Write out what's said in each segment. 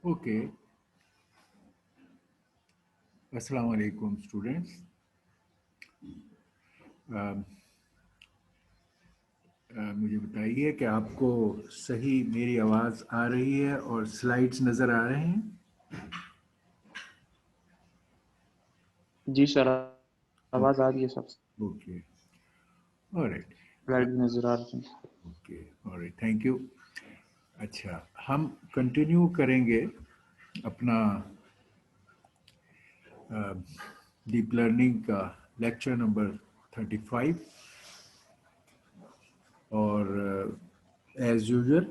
Okay. अस्सलाम वालेकुम students. मुझे बताइए कि आपको सही मेरी आवाज़ आ रही है और स्लाइड्स नज़र आ रहे हैं? जी सर, आवाज़ आ रही है सब। Okay, alright. स्लाइड भी नज़र आ रही है। Okay, alright, thank you. अच्छा, हम कंटिन्यू करेंगे अपना डीप लर्निंग का लेक्चर नंबर 35 और एज यूजुअल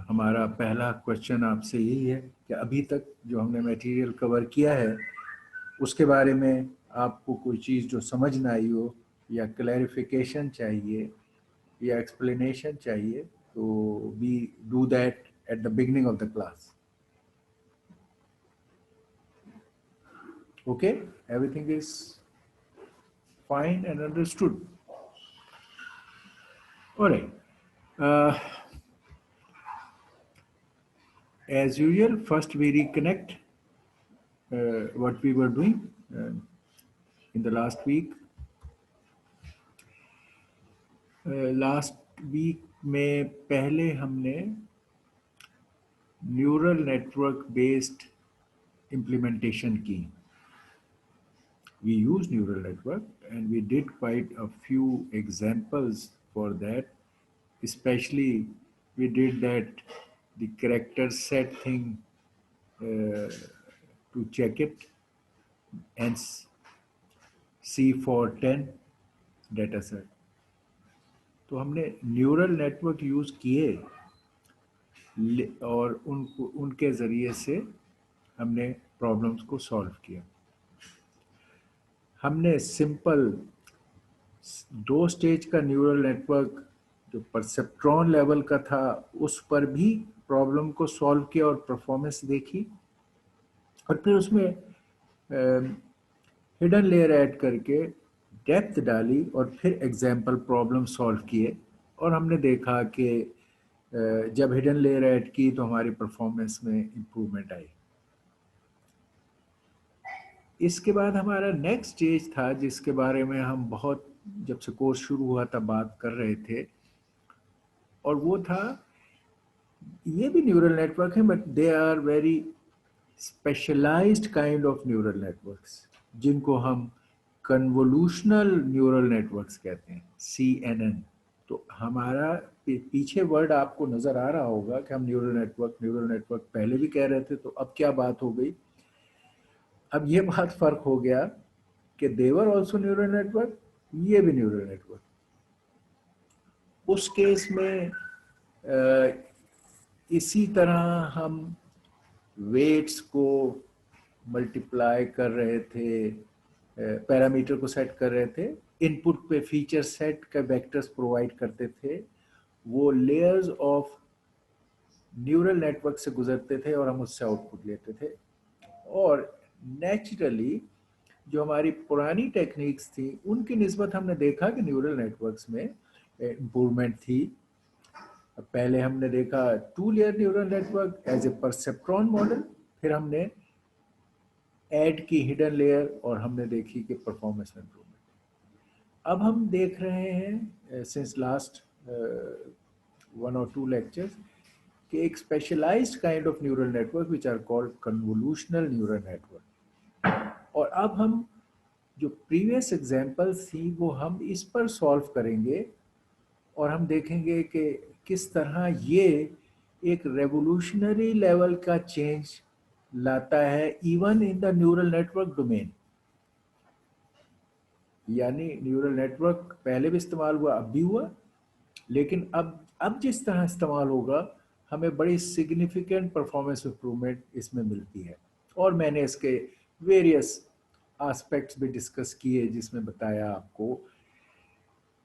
हमारा पहला क्वेश्चन आपसे यही है कि अभी तक जो हमने मटेरियल कवर किया है उसके बारे में आपको कोई चीज़ जो समझ ना आई हो या क्लैरिफिकेशन चाहिए या एक्सप्लेनेशन चाहिए तो we do that at the beginning of the class. Okay, everything is fine and understood. Alright, as usual, first we reconnect what we were doing in the last week. Last week में पहले हमने neural network based implementation की. We use neural network and we did quite a few examples for that. Especially we did that the character set thing to check it and C for 10 data set. तो हमने neural network use किए और उनके ज़रिए से हमने problems को solve किया. हमने सिंपल 2 स्टेज का न्यूरल नेटवर्क जो परसेप्ट्रॉन लेवल का था उस पर भी प्रॉब्लम को सॉल्व किया और परफॉर्मेंस देखी और फिर उसमें हिडन लेयर ऐड करके डेप्थ डाली और फिर एग्जाम्पल प्रॉब्लम सॉल्व किए और हमने देखा कि जब हिडन लेयर ऐड की तो हमारी परफॉर्मेंस में इम्प्रूवमेंट आई. इसके बाद हमारा नेक्स्ट स्टेज था जिसके बारे में हम बहुत जब से कोर्स शुरू हुआ था बात कर रहे थे और वो था, ये भी न्यूरल नेटवर्क है but they are very specialised kind of neural networks जिनको हम कन्वोल्यूशनल न्यूरल नेटवर्क्स कहते हैं, CNN. तो हमारा पीछे वर्ड आपको नजर आ रहा होगा कि हम न्यूरल नेटवर्क पहले भी कह रहे थे, तो अब क्या बात हो गई, अब ये बात फर्क हो गया कि देवर ऑल्सो न्यूरल नेटवर्क, ये भी न्यूरल नेटवर्क. उस केस में इसी तरह हम वेट्स को मल्टीप्लाई कर रहे थे, पैरामीटर को सेट कर रहे थे, इनपुट पे फीचर सेट का वेक्टर्स प्रोवाइड करते थे, वो लेयर्स ऑफ न्यूरल नेटवर्क से गुजरते थे और हम उससे आउटपुट लेते थे. और नेचुरली जो हमारी पुरानी टेक्निक्स थी उनकी निस्बत हमने देखा कि न्यूरल नेटवर्क्स में इम्प्रूवमेंट थी. पहले हमने देखा 2 layer neural network as a perceptron model, फिर हमने ऐड की हिडन लेयर और हमने देखी कि परफॉर्मेंस में इम्प्रूवमेंट. अब हम देख रहे हैं सिंस लास्ट 1 or 2 लेक्चर्स कि एक specialised kind of neural network which are called convolutional neural network. और अब हम जो प्रीवियस एग्जांपल्स थी वो हम इस पर सॉल्व करेंगे और हम देखेंगे कि किस तरह ये एक रेवोल्यूशनरी लेवल का चेंज लाता है even in the neural network domain. यानी न्यूरल नेटवर्क पहले भी इस्तेमाल हुआ, अब भी हुआ, लेकिन अब जिस तरह इस्तेमाल होगा हमें बड़ी सिग्निफिकेंट परफॉर्मेंस इंप्रूवमेंट इसमें मिलती है. और मैंने इसके वेरियस एस्पेक्ट्स भी डिस्कस किए जिसमें बताया आपको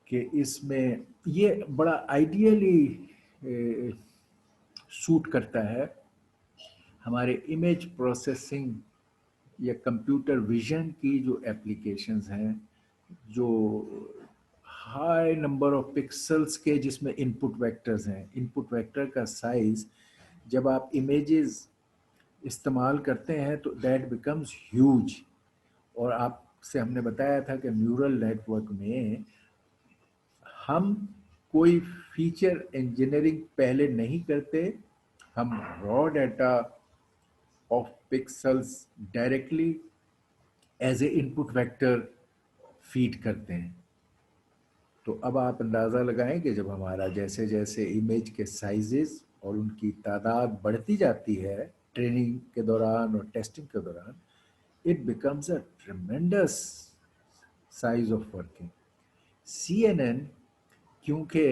कि इसमें ये बड़ा आइडियली सूट करता है हमारे इमेज प्रोसेसिंग या कंप्यूटर विजन की जो एप्लीकेशंस हैं, जो हाई नंबर ऑफ पिक्सल्स के जिसमें इनपुट वेक्टर्स हैं. इनपुट वेक्टर का साइज जब आप इमेजेस इस्तेमाल करते हैं तो दैट बिकम्स ह्यूज। और आपसे हमने बताया था कि न्यूरल नेटवर्क में हम कोई फीचर इंजीनियरिंग पहले नहीं करते, हम raw data of pixels directly as a input vector feed करते हैं। तो अब आप अंदाज़ा लगाएं कि जब हमारा जैसे जैसे इमेज के साइजेस और उनकी तादाद बढ़ती जाती है ट्रेनिंग के दौरान और टेस्टिंग के दौरान, it becomes a tremendous size of working. CNN क्योंकि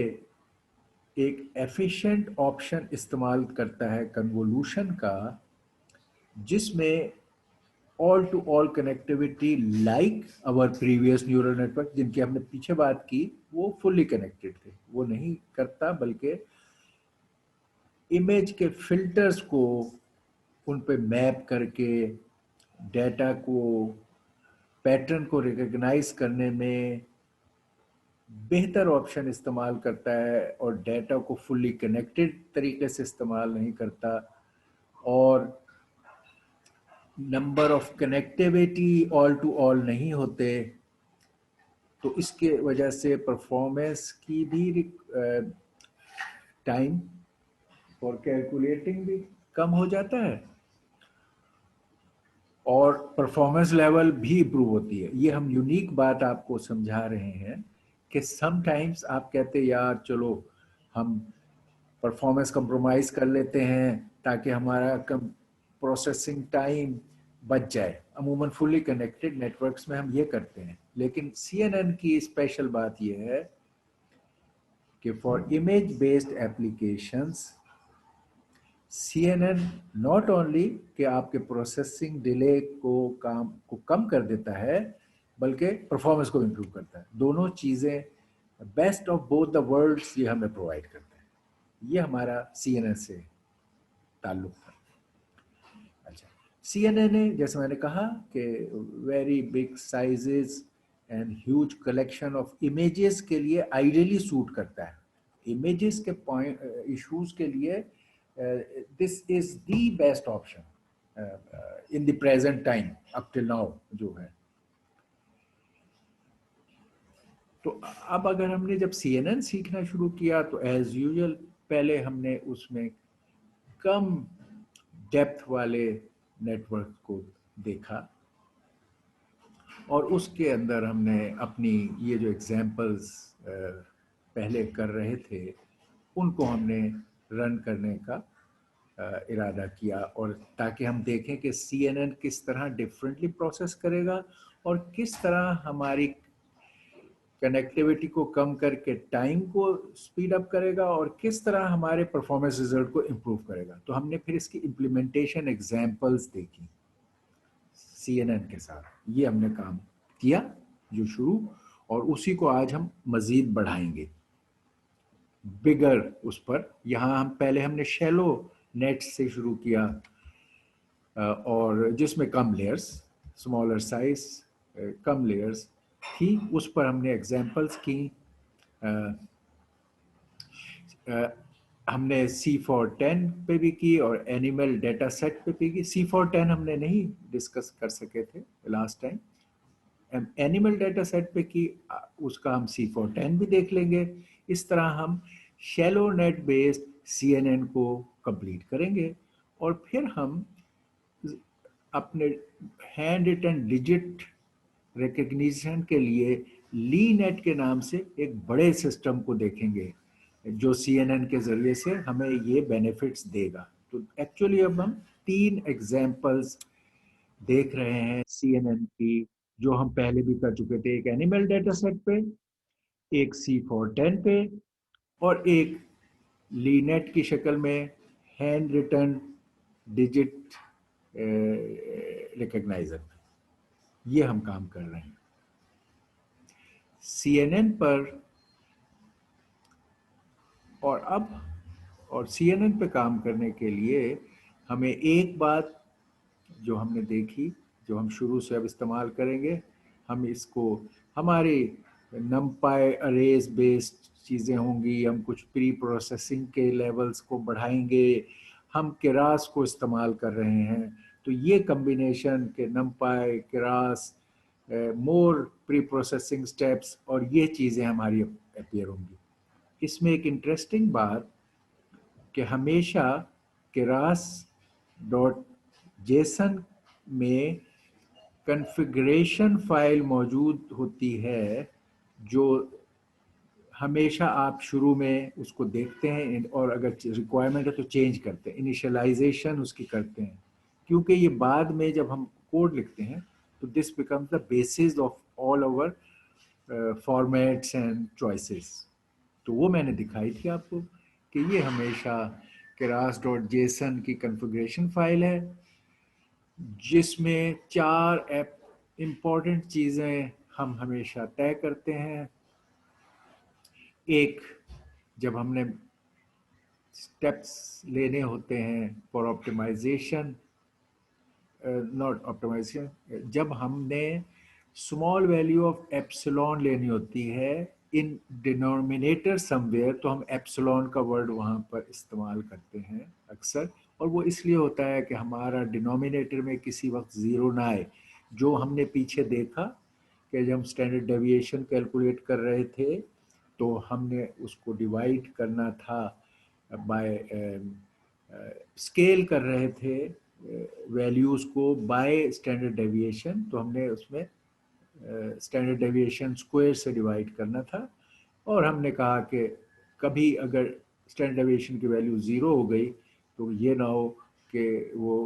एक एफिशिएंट ऑप्शन इस्तेमाल करता है कन्वोल्यूशन का, जिसमें all to all connectivity like our previous neural network जिनकी हमने पीछे बात की, वो फुल्ली कनेक्टेड थे, वो नहीं करता, बल्कि इमेज के फिल्टर्स को उन पे मैप करके डेटा को, पैटर्न को रिकॉग्नाइज करने में बेहतर ऑप्शन इस्तेमाल करता है और डेटा को फुल्ली कनेक्टेड तरीके से इस्तेमाल नहीं करता, और number of connectivity all to all नहीं होते। तो इसके वजह से परफॉर्मेंस की भी टाइम फॉर कैलकुलेटिंग भी कम हो जाता है और परफॉर्मेंस लेवल भी इम्प्रूव होती है। ये हम यूनिक बात आपको समझा रहे हैं कि समटाइम्स आप कहते यार चलो हम परफॉर्मेंस कंप्रोमाइज़ कर लेते हैं ताकि हमारा कम प्रोसेसिंग टाइम बच जाए। अमूमन फुली कनेक्टेड नेटवर्क्स में हम ये करते हैं, लेकिन CNN की स्पेशल बात ये है कि for image based applications CNN not only कि आपके प्रोसेसिंग डिले को कम कर देता है, बल्कि परफॉर्मेंस को इम्प्रूव करता है। दोनों चीज़ें, best of both the worlds, ये हमें प्रोवाइड करता है। ये हमारा CNN से ताल्लुक था। अच्छा, CNN ने, जैसे मैंने कहा कि very big sizes and huge collection of images के लिए आइडियली सूट करता है। इमेजेस के पॉइंट इश्यूज के लिए this is the best option in the present time up till now जो है। तो अब अगर हमने जब CNN सीखना शुरू किया तो एज यूजुअल पहले हमने उसमें कम डेप्थ वाले नेटवर्क को देखा और उसके अंदर हमने अपनी ये जो एग्जांपल्स पहले कर रहे थे उनको हमने रन करने का इरादा किया, और ताकि हम देखें कि CNN किस तरह डिफरेंटली प्रोसेस करेगा और किस तरह हमारी कनेक्टिविटी को कम करके टाइम को स्पीड अप करेगा और किस तरह हमारे परफॉर्मेंस रिजल्ट को इम्प्रूव करेगा। तो हमने फिर इसकी इम्प्लीमेंटेशन एग्जांपल्स देखी CNN के साथ। ये हमने काम किया जो शुरू, और उसी को आज हम मज़ीद बढ़ाएंगे बिगर उस पर। यहाँ हम पहले हमने शैलो नेट से शुरू किया और जिसमें कम लेयर्स, स्मॉलर साइज, कम लेयर्स थी, उस पर हमने एग्जांपल्स की। हमने C410 पे भी की और एनिमल डेटा सेट पे भी की। C410 हमने नहीं डिस्कस कर सके थे last time, animal data set पे की, उसका हम C410 भी देख लेंगे। इस तरह हम शैलो नेट बेस्ड CNN को कंप्लीट करेंगे और फिर हम अपने हैंड रिटन डिजिट रिकग्निशन के लिए ली नेट के नाम से एक बड़े सिस्टम को देखेंगे जो CNN के ज़रिए से हमें ये बेनिफिट्स देगा। तो एक्चुअली अब हम 3 एग्जांपल्स देख रहे हैं CNN की, जो हम पहले भी कर चुके थे। एक एनिमल डेटा सेट पे, एक C410 पे, और एक लीनेट की शक्ल में हैंड रिटन डिजिट रिकग्नाइजर पे। ये हम काम कर रहे हैं CNN पर। और CNN पे काम करने के लिए हमें एक बात जो हमने देखी, जो हम शुरू से अब इस्तेमाल करेंगे, हम इसको हमारे नमपाई अरेज बेस्ड चीज़ें होंगी, हम कुछ प्री प्रोसेसिंग के लेवल्स को बढ़ाएंगे, हम केरास को इस्तेमाल कर रहे हैं, तो ये कम्बिनेशन के numpy, केरास, मोर प्री प्रोसेसिंग स्टेप्स और ये चीज़ें हमारी अपीयर होंगी। इसमें एक इंटरेस्टिंग बात कि हमेशा केरास डॉट जेसन में कॉन्फ़िगरेशन फाइल मौजूद होती है, जो हमेशा आप शुरू में उसको देखते हैं और अगर रिक्वायरमेंट है तो चेंज करते हैं, इनिशियलाइजेशन उसकी करते हैं, क्योंकि ये बाद में जब हम कोड लिखते हैं तो this becomes the basis of all over formats and choices. तो वो मैंने दिखाई थी आपको कि ये हमेशा केरास डॉट जेसन की कॉन्फ़िगरेशन फाइल है, जिसमें 4 इम्पॉर्टेंट चीज़ें हम हमेशा तय करते हैं। एक, जब हमने स्टेप्स लेने होते हैं फॉर ऑप्टिमाइजेशन, नॉट ऑप्टिमाइजेशन, जब हमने स्मॉल वैल्यू ऑफ एप्सिलॉन लेनी होती है इन डिनोमिनेटर समवेयर, तो हम एप्सिलॉन का वर्ड वहाँ पर इस्तेमाल करते हैं अक्सर, और वो इसलिए होता है कि हमारा डिनोमिनेटर में किसी वक्त ज़ीरो ना आए। जो हमने पीछे देखा कि जब हम स्टैंडर्ड डेविएशन कैलकुलेट कर रहे थे तो हमने उसको डिवाइड करना था बाय, स्केल कर रहे थे वैल्यूज़ को बाय स्टैंडर्ड डेविएशन, तो हमने उसमें स्टैंडर्ड डेविएशन स्क्वायर से डिवाइड करना था, और हमने कहा कि कभी अगर स्टैंडर्ड डेविएशन की वैल्यू ज़ीरो हो गई तो ये ना हो कि वो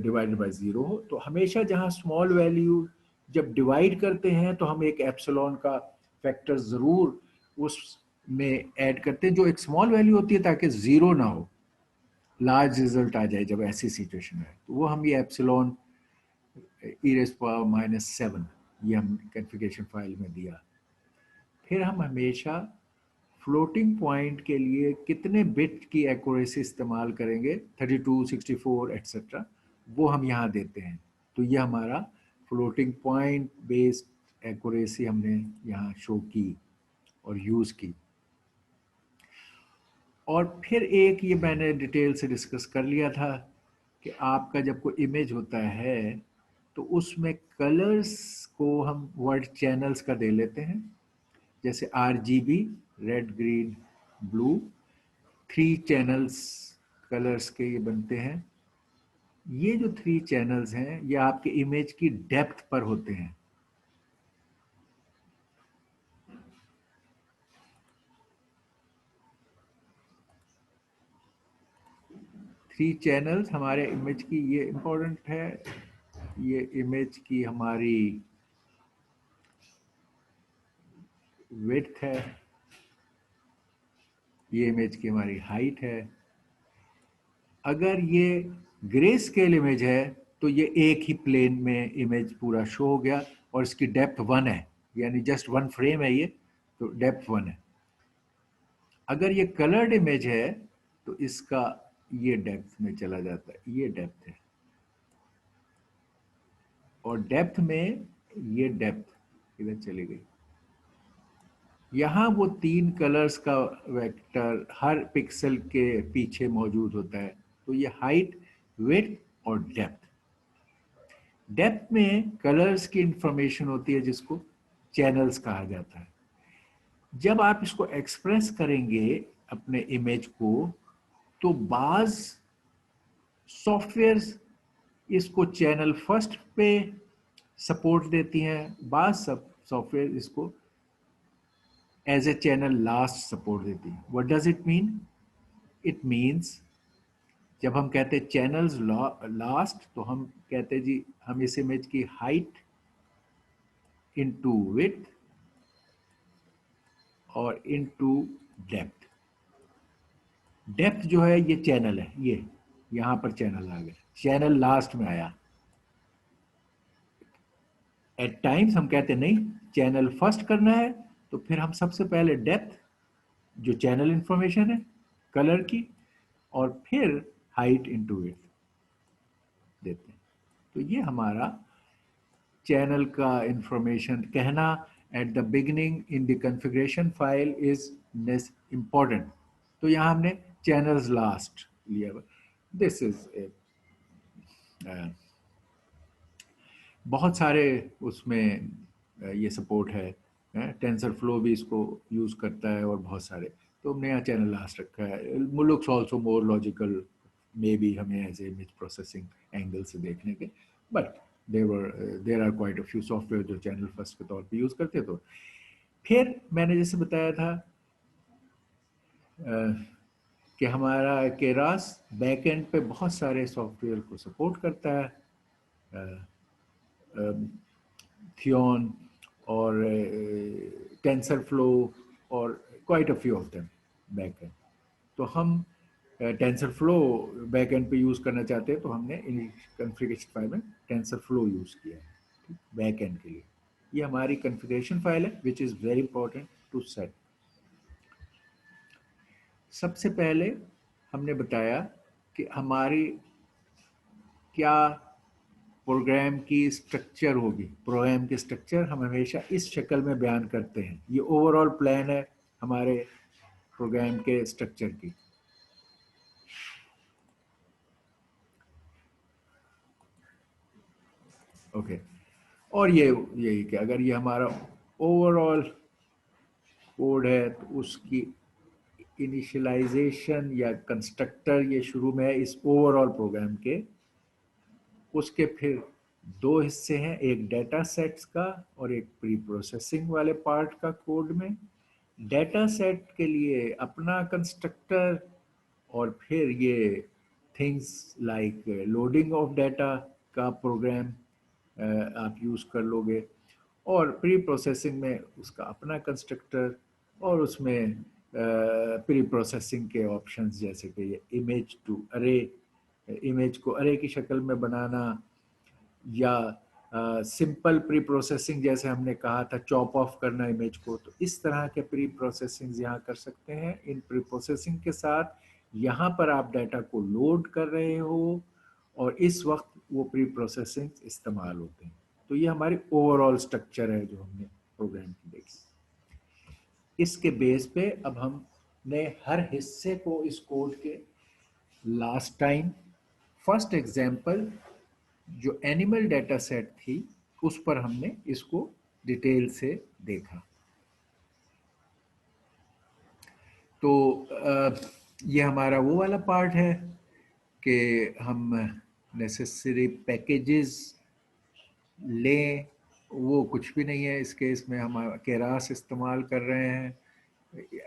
डिवाइडेड बाय ज़ीरो हो। तो हमेशा जहाँ स्मॉल वैल्यू जब डिवाइड करते हैं तो हम एक एप्सिलॉन का फैक्टर ज़रूर उसमें ऐड करते हैं, जो एक स्मॉल वैल्यू होती है, ताकि ज़ीरो ना हो, लार्ज रिजल्ट आ जाए जब ऐसी सिचुएशन है। तो वो हम ये एप्सिलॉन e⁻⁻7 ये हम कॉन्फ़िगरेशन फाइल में दिया। फिर हम हमेशा फ्लोटिंग पॉइंट के लिए कितने बिट की एक्यूरेसी इस्तेमाल करेंगे, 32, 64 एट्सेट्रा, वो हम यहाँ देते हैं। तो ये हमारा फ्लोटिंग पॉइंट बेस्ड एक्यूरेसी हमने यहाँ शो की और यूज़ की। और फिर एक ये मैंने डिटेल से डिस्कस कर लिया था कि आपका जब कोई इमेज होता है तो उसमें कलर्स को हम वर्ड चैनल्स का दे लेते हैं, जैसे RGB, red, green, blue, 3 channels colours के ये बनते हैं। ये जो 3 चैनल्स हैं ये आपके इमेज की डेप्थ पर होते हैं। थ्री चैनल्स हमारे इमेज की, ये इम्पोर्टेंट है, ये इमेज की हमारी विड्थ है, ये इमेज की हमारी हाइट है। अगर ये ग्रे स्केल इमेज है तो ये एक ही प्लेन में इमेज पूरा शो हो गया और इसकी डेप्थ 1 है, यानी जस्ट 1 फ्रेम है ये, तो डेप्थ 1 है। अगर ये कलर्ड इमेज है तो इसका ये डेप्थ में चला जाता है, ये डेप्थ है, और डेप्थ में ये डेप्थ इधर चली गई। यहाँ वो 3 कलर्स का वेक्टर हर पिक्सल के पीछे मौजूद होता है। तो ये हाइट, विड्थ और डेप्थ। डेप्थ में कलर्स की इंफॉर्मेशन होती है जिसको चैनल्स कहा जाता है। जब आप इसको एक्सप्रेस करेंगे अपने इमेज को, तो बाज सॉफ्टवेयर इसको चैनल फर्स्ट पे सपोर्ट देती हैं, बाज सॉफ्टवेयर इसको as a channel last support देती है। What does it mean? It means जब हम कहते हैं चैनल्स लास्ट, तो हम कहते हैं जी हम इस इमेज की हाइट इनटू विड्थ और इनटू डेप्थ। डेप्थ जो है ये चैनल है, ये यहां पर चैनल आ गया, चैनल लास्ट में आया। एट टाइम्स हम कहते हैं नहीं, चैनल फर्स्ट करना है तो फिर हम सबसे पहले डेप्थ, जो चैनल इंफॉर्मेशन है कलर की, और फिर हाइट इनटू विड्थ देते हैं। तो ये हमारा चैनल का इंफॉर्मेशन कहना eight the beginning in the configuration file is important. तो यहाँ हमने चैनल्स लास्ट लिया हुआ। दिस इज बहुत सारे उसमें ये सपोर्ट है, टेंसर फ्लो भी इसको यूज़ करता है और बहुत सारे, तो हमने यहाँ चैनल लास्ट रखा है। Looks also more logical may be हमें एज इमेज प्रोसेसिंग एंगल से देखने के, but there are quite a few software जो चैनल फर्स्ट के तौर पे यूज़ करते। तो फिर मैंने जैसे बताया था कि हमारा केरास बैक एंड पे बहुत सारे सॉफ्टवेयर को सपोर्ट करता है, थियोन और टेंसर फ्लो और quite a few of them back and. तो हम टेंसर फ्लो बैक एंड पे यूज़ करना चाहते हैं, तो हमने कॉन्फ़िगरेशन फाइल में टेंसर फ्लो यूज़ किया है बैक एंड के लिए। ये हमारी कॉन्फ़िगरेशन फाइल है which is very important to set. सबसे पहले हमने बताया कि हमारी क्या प्रोग्राम की स्ट्रक्चर होगी। प्रोग्राम की स्ट्रक्चर हम हमेशा इस शक्ल में बयान करते हैं। ये ओवरऑल प्लान है हमारे प्रोग्राम के स्ट्रक्चर की। ओके, और ये यही कि अगर ये हमारा ओवरऑल कोड है तो उसकी इनिशियलाइजेशन या कंस्ट्रक्टर ये शुरू में है इस ओवरऑल प्रोग्राम के। उसके फिर दो हिस्से हैं, एक डेटा सेट्स का और एक प्री प्रोसेसिंग वाले पार्ट का कोड में। डेटा सेट के लिए अपना कंस्ट्रक्टर और फिर ये things like loading of data का प्रोग्राम आप यूज़ कर लोगे, और प्री प्रोसेसिंग में उसका अपना कंस्ट्रक्टर और उसमें प्री प्रोसेसिंग के ऑप्शंस जैसे कि ये इमेज टू अरे, इमेज को अरे की शक्ल में बनाना, या सिंपल प्री प्रोसेसिंग जैसे हमने कहा था चॉप ऑफ करना इमेज को, तो इस तरह के प्री प्रोसेसिंग यहाँ कर सकते हैं। इन प्री प्रोसेसिंग के साथ यहाँ पर आप डाटा को लोड कर रहे हो और इस वक्त वो प्री प्रोसेसिंग इस्तेमाल होते हैं। तो ये हमारी ओवरऑल स्ट्रक्चर है जो हमने प्रोग्राम की देखी। इसके बेस पे अब हमने हर हिस्से को इस कोड के लास्ट टाइम फर्स्ट एग्जाम्पल जो एनिमल डेटा सेट थी उस पर हमने इसको डिटेल से देखा। तो ये हमारा वो वाला पार्ट है कि हम नेसेसरी पैकेजेस लें, वो कुछ भी नहीं है इस केस में। हम केरास इस्तेमाल कर रहे हैं,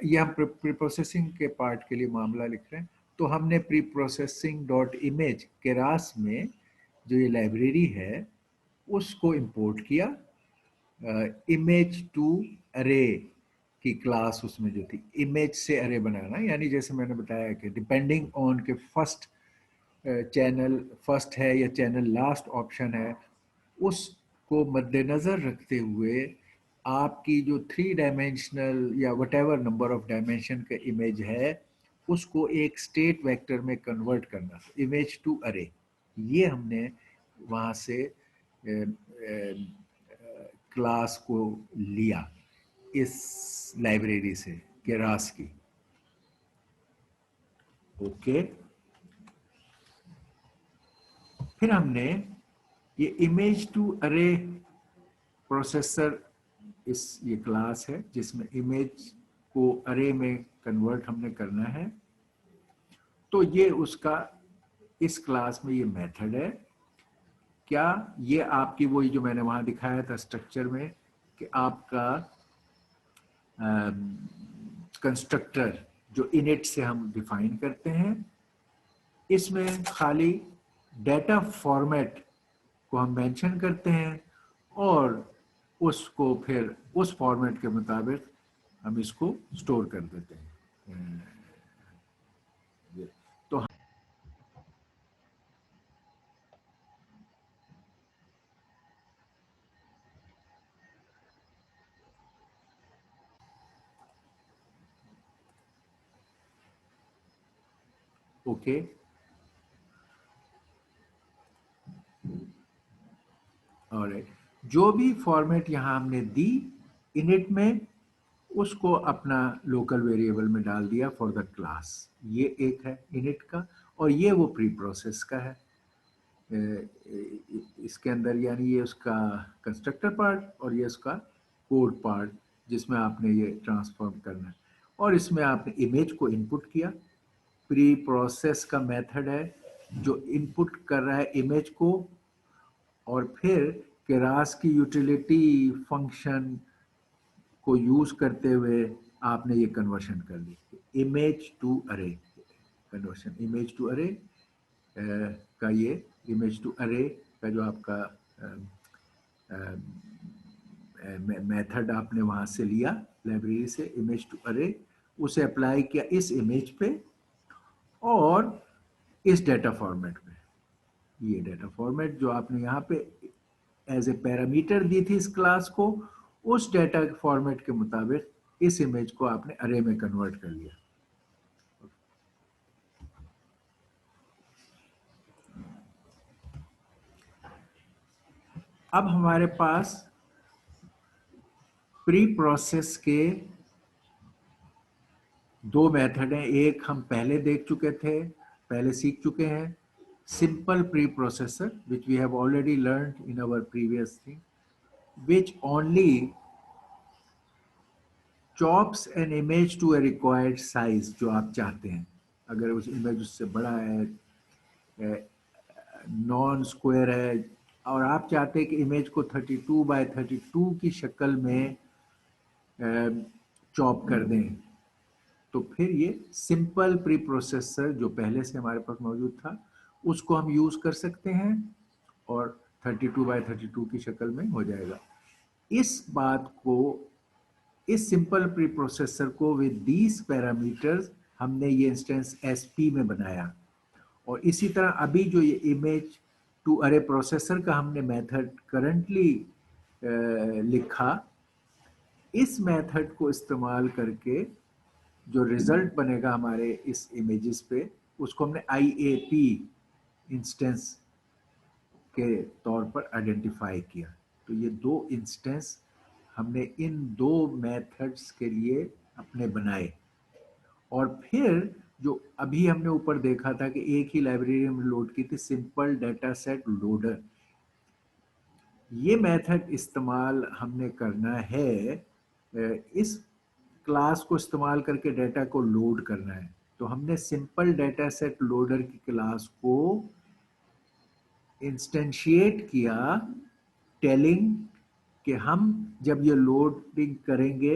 ये हम प्री प्रोसेसिंग के पार्ट के लिए मामला लिख रहे हैं। तो हमने pre processing dot image Keras में जो ये लाइब्रेरी है उसको इंपोर्ट किया। इमेज टू अरे की क्लास उसमें जो थी, इमेज से अरे बनाना, यानी जैसे मैंने बताया कि डिपेंडिंग ऑन के फर्स्ट चैनल फर्स्ट है या चैनल लास्ट ऑप्शन है, उसको मद्देनज़र रखते हुए आपकी जो 3 डायमेंशनल या what ever number of dimension का इमेज है उसको एक स्टेट वेक्टर में कन्वर्ट करना, इमेज टू अरे। ये हमने वहाँ से क्लास को लिया इस लाइब्रेरी से केरास की। ओके, फिर हमने ये इमेज टू अरे प्रोसेसर, ये क्लास है जिसमें इमेज को अरे में कन्वर्ट हमने करना है। तो ये उसका इस क्लास में ये मेथड है। क्या ये आपकी वही जो मैंने वहां दिखाया था स्ट्रक्चर में कि आपका कंस्ट्रक्टर जो इनिट से हम डिफाइन करते हैं, इसमें खाली डेटा फॉर्मेट को हम मेंशन करते हैं और उसको फिर उस फॉर्मेट के मुताबिक हम इसको स्टोर कर देते हैं। तो ओके, और जो भी फॉर्मेट यहाँ हमने दी इनिट में उसको अपना लोकल वेरिएबल में डाल दिया फॉर द क्लास। ये एक है इनिट का। और ये वो प्री प्रोसेस का है। इसके अंदर यानी ये उसका कंस्ट्रक्टर पार्ट और ये उसका कोड पार्ट जिसमें आपने ये ट्रांसफॉर्म करना है, और इसमें आपने इमेज को इनपुट किया। प्री प्रोसेस का मेथड है जो इनपुट कर रहा है इमेज को, और फिर केरास की यूटिलिटी फंक्शन को यूज करते हुए आपने ये कन्वर्शन कर ली, इमेज टू अरे कन्वर्शन। इमेज टू अरे का ये इमेज टू अरे का जो आपका मेथड आपने वहां से लिया लाइब्रेरी से, इमेज टू अरे, उसे अप्लाई किया इस इमेज पे और इस डेटा फॉर्मेट में। ये डेटा फॉर्मेट जो आपने यहाँ पे एज ए पैरामीटर दी थी इस क्लास को, उस डेटा फॉर्मेट के मुताबिक इस इमेज को आपने अरे में कन्वर्ट कर लिया। अब हमारे पास प्री प्रोसेस के दो मेथड हैं। एक हम पहले देख चुके थे, पहले सीख चुके हैं, simple pre processor which we have already learned in our previous thing, which only chops an image to a required size जो आप चाहते हैं। अगर उस इमेज उससे बड़ा है, नॉन स्क्वायर है, और आप चाहते हैं कि इमेज को 32 बाय 32 की शक्ल में चॉप कर दें, तो फिर ये सिंपल प्री प्रोसेसर जो पहले से हमारे पास मौजूद था उसको हम यूज कर सकते हैं और 32 बाय 32 की शक्ल में हो जाएगा। इस बात को, इस सिंपल प्री प्रोसेसर को विद दीज पैरामीटर्स हमने ये इंस्टेंस एसपी में बनाया। और इसी तरह अभी जो ये इमेज टू अरे प्रोसेसर का हमने मेथड करंटली लिखा, इस मेथड को इस्तेमाल करके जो रिजल्ट बनेगा हमारे इस इमेजेस पे, उसको हमने IAP इंस्टेंस के तौर पर आइडेंटिफाई किया। तो ये दो इंस्टेंस हमने इन दो मेथड्स के लिए अपने बनाए। और फिर जो अभी हमने ऊपर देखा था कि एक ही लाइब्रेरी में लोड की थी, सिंपल डेटा सेट लोडर, ये मेथड इस्तेमाल हमने करना है, इस क्लास को इस्तेमाल करके डेटा को लोड करना है। तो हमने सिंपल डेटा सेट लोडर की क्लास को इंस्टेंशिएट किया, टेलिंग कि हम जब ये लोडिंग करेंगे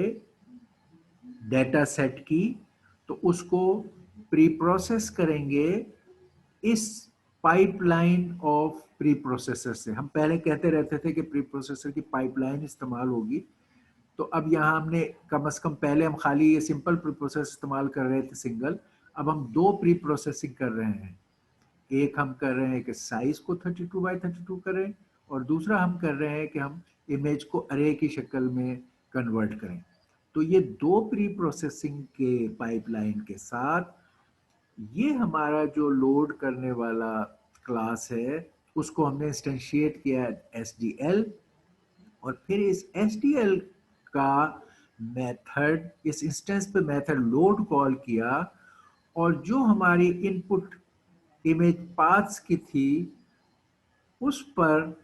डेटा सेट की तो उसको प्री प्रोसेस करेंगे इस पाइपलाइन ऑफ प्री प्रोसेसर से। हम पहले कहते रहते थे कि प्री प्रोसेसर की पाइपलाइन इस्तेमाल होगी, तो अब यहाँ हमने कम से कम, पहले हम खाली ये सिंपल प्री प्रोसेस इस्तेमाल कर रहे थे सिंगल, अब हम दो प्री प्रोसेसिंग कर रहे हैं। एक हम कर रहे हैं कि साइज को 32 बाय 32 करें, और दूसरा हम कर रहे हैं कि हम इमेज को अरे की शक्ल में कन्वर्ट करें। तो ये दो प्री प्रोसेसिंग के पाइपलाइन के साथ ये हमारा जो लोड करने वाला क्लास है उसको हमने इंस्टेंशिएट किया SDL, और फिर इस SDL का मेथड, इस इंस्टेंस पे मेथड लोड कॉल किया, और जो हमारी इनपुट इमेज पाथ्स की थी उस पर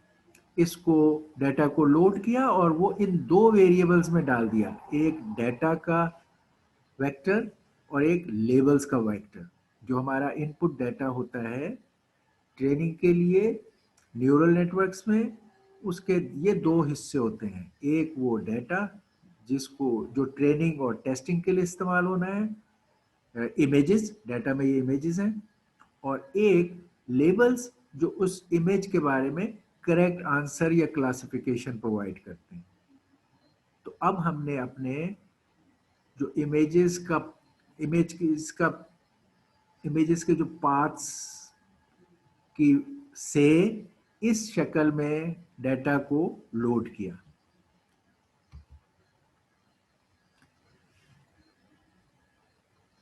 इसको डेटा को लोड किया और वो इन दो वेरिएबल्स में डाल दिया, एक डेटा का वेक्टर और एक लेबल्स का वेक्टर। जो हमारा इनपुट डेटा होता है ट्रेनिंग के लिए न्यूरल नेटवर्क्स में, उसके ये दो हिस्से होते हैं, एक वो डेटा जिसको जो ट्रेनिंग और टेस्टिंग के लिए इस्तेमाल होना है, इमेजेस, डेटा में ये इमेजेस हैं, और एक लेबल्स जो उस इमेज के बारे में करेक्ट आंसर या क्लासिफिकेशन प्रोवाइड करते हैं। तो अब हमने अपने जो इमेजेस का, इमेजेस के जो पार्ट्स की से इस शक्ल में डेटा को लोड किया।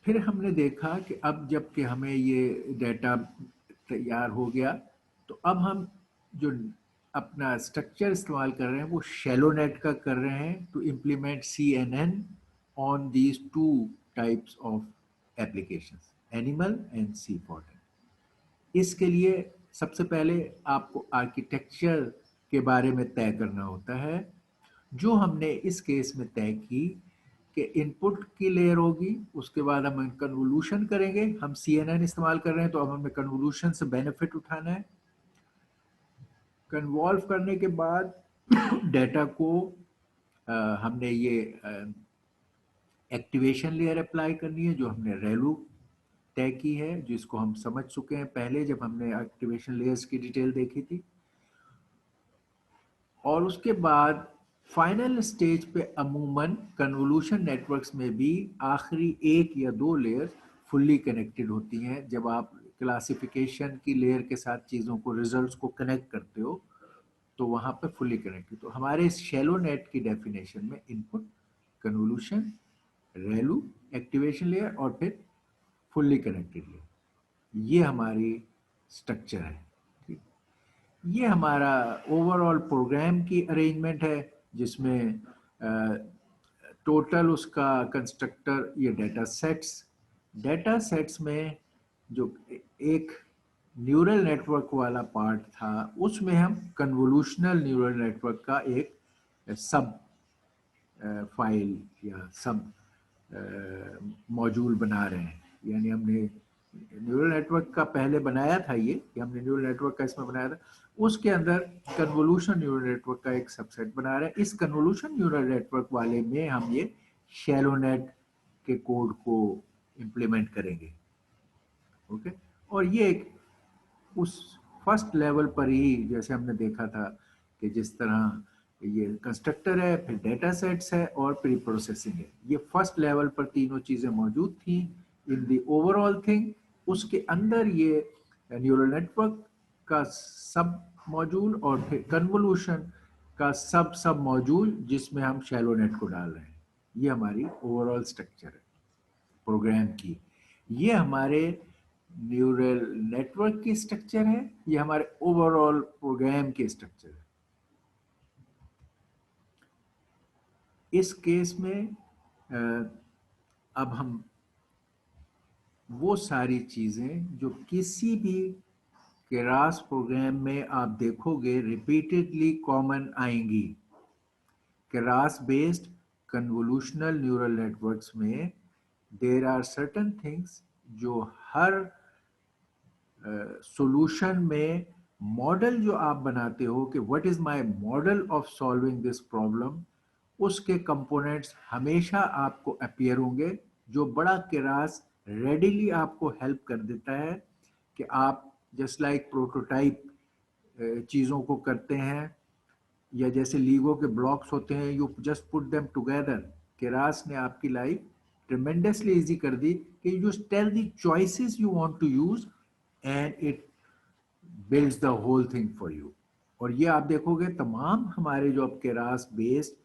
फिर हमने देखा कि अब जबकि हमें ये डेटा तैयार हो गया, तो अब हम जो अपना स्ट्रक्चर इस्तेमाल कर रहे हैं वो शैलो नेट का कर रहे हैं to implement CNN on these two types of applications, animal and सी फॉर्टेन। इसके लिए सबसे पहले आपको आर्किटेक्चर के बारे में तय करना होता है, जो हमने इस केस में तय की कि इनपुट की लेयर होगी, उसके बाद हम कन्वोल्यूशन करेंगे। हम CNN इस्तेमाल कर रहे हैं तो अब हमें कन्वोल्यूशन से बेनिफिट उठाना है। कन्वॉल्व करने के बाद डेटा को हमने ये एक्टिवेशन लेयर अप्लाई करनी है, जो हमने रेलू तय की है, जिसको हम समझ चुके हैं पहले जब हमने एक्टिवेशन लेयर्स की डिटेल देखी थी। और उसके बाद फाइनल स्टेज पे अमूमन कन्वोल्यूशन नेटवर्क्स में भी आखिरी एक या दो लेयर्स फुल्ली कनेक्टेड होती हैं। जब आप क्लासिफिकेशन की लेयर के साथ चीज़ों को, रिजल्ट्स को कनेक्ट करते हो, तो वहाँ पे फुल्ली कनेक्टेड। तो हमारे शैलो नेट की डेफिनेशन में इनपुट, कन्वोल्यूशन, रेलू, एक्टिवेशन लेयर और फिर फुल्ली कनेक्टेड लेयर, ये हमारी स्ट्रक्चर है। ठीक, ये हमारा ओवरऑल प्रोग्राम की अरेंजमेंट है, जिसमें टोटल उसका कंस्ट्रक्टर, ये डेटा सेट्स में जो एक न्यूरल नेटवर्क वाला पार्ट था, उसमें हम कन्वोल्यूशनल न्यूरल नेटवर्क का एक सब फाइल या सब मॉड्यूल बना रहे हैं। यानी हमने न्यूरल नेटवर्क का पहले बनाया था, ये हमने न्यूरल नेटवर्क का इसमें बनाया था, उसके अंदर कन्वोल्यूशन न्यूरल नेटवर्क का एक सबसेट बना रहे हैं। इस कन्वोल्यूशन न्यूरल नेटवर्क वाले में हम ये शैलो नेट के कोड को इम्प्लीमेंट करेंगे। ओके, और ये एक उस फर्स्ट लेवल पर ही, जैसे हमने देखा था कि जिस तरह ये कंस्ट्रक्टर है, फिर डेटा सेट्स है और प्री प्रोसेसिंग है, ये फर्स्ट लेवल पर तीनों चीज़ें मौजूद थी इन द ओवरऑल थिंग। उसके अंदर ये न्यूरल नेटवर्क का सब मॉड्यूल और फिर कन्वोल्यूशन का सब मॉड्यूल, जिसमें हम शैलो नेट को डाल रहे हैं। ये हमारी ओवरऑल स्ट्रक्चर है प्रोग्राम की। ये हमारे न्यूरल नेटवर्क की स्ट्रक्चर है, ये हमारे ओवरऑल प्रोग्राम की स्ट्रक्चर है। इस केस में अब हम वो सारी चीजें जो किसी भी केरास प्रोग्राम में आप देखोगे रिपीटेडली कॉमन आएंगी। Keras based convolutional neural networks में देर आर सर्टन थिंग्स जो हर सॉल्यूशन में मॉडल जो आप बनाते हो कि what is my model of solving this problem, उसके कंपोनेंट्स हमेशा आपको अपीयर होंगे, जो बड़ा केरास रेडिली आपको हेल्प कर देता है कि आप जस्ट लाइक प्रोटोटाइप चीज़ों को करते हैं, या जैसे लीगो के ब्लॉक्स होते हैं, you just put them together. Keras ने आपकी लाइफ ट्रेमेंडसली इजी कर दी कि you tell the choices you want to use and it builds the whole thing for you. और ये आप देखोगे तमाम हमारे जो अब केरास बेस्ड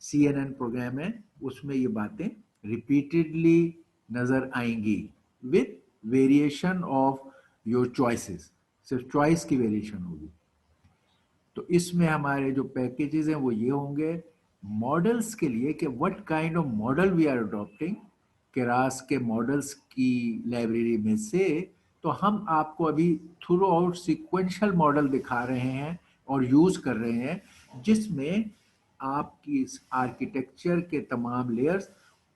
CNN प्रोग्राम है, उसमें ये बातें रिपीटेडली नजर आएंगी with variation of your choices, सिर्फ चॉइस की वेरिएशन होगी। तो इसमें हमारे जो पैकेजेस हैं वो ये होंगे मॉडल्स के लिए कि what kind of model we are adopting Keras के मॉडल्स की लाइब्रेरी में से। तो हम आपको अभी थ्रू आउट सिक्वेंशियल मॉडल दिखा रहे हैं और यूज कर रहे हैं, जिसमें आपकी आर्किटेक्चर के तमाम layers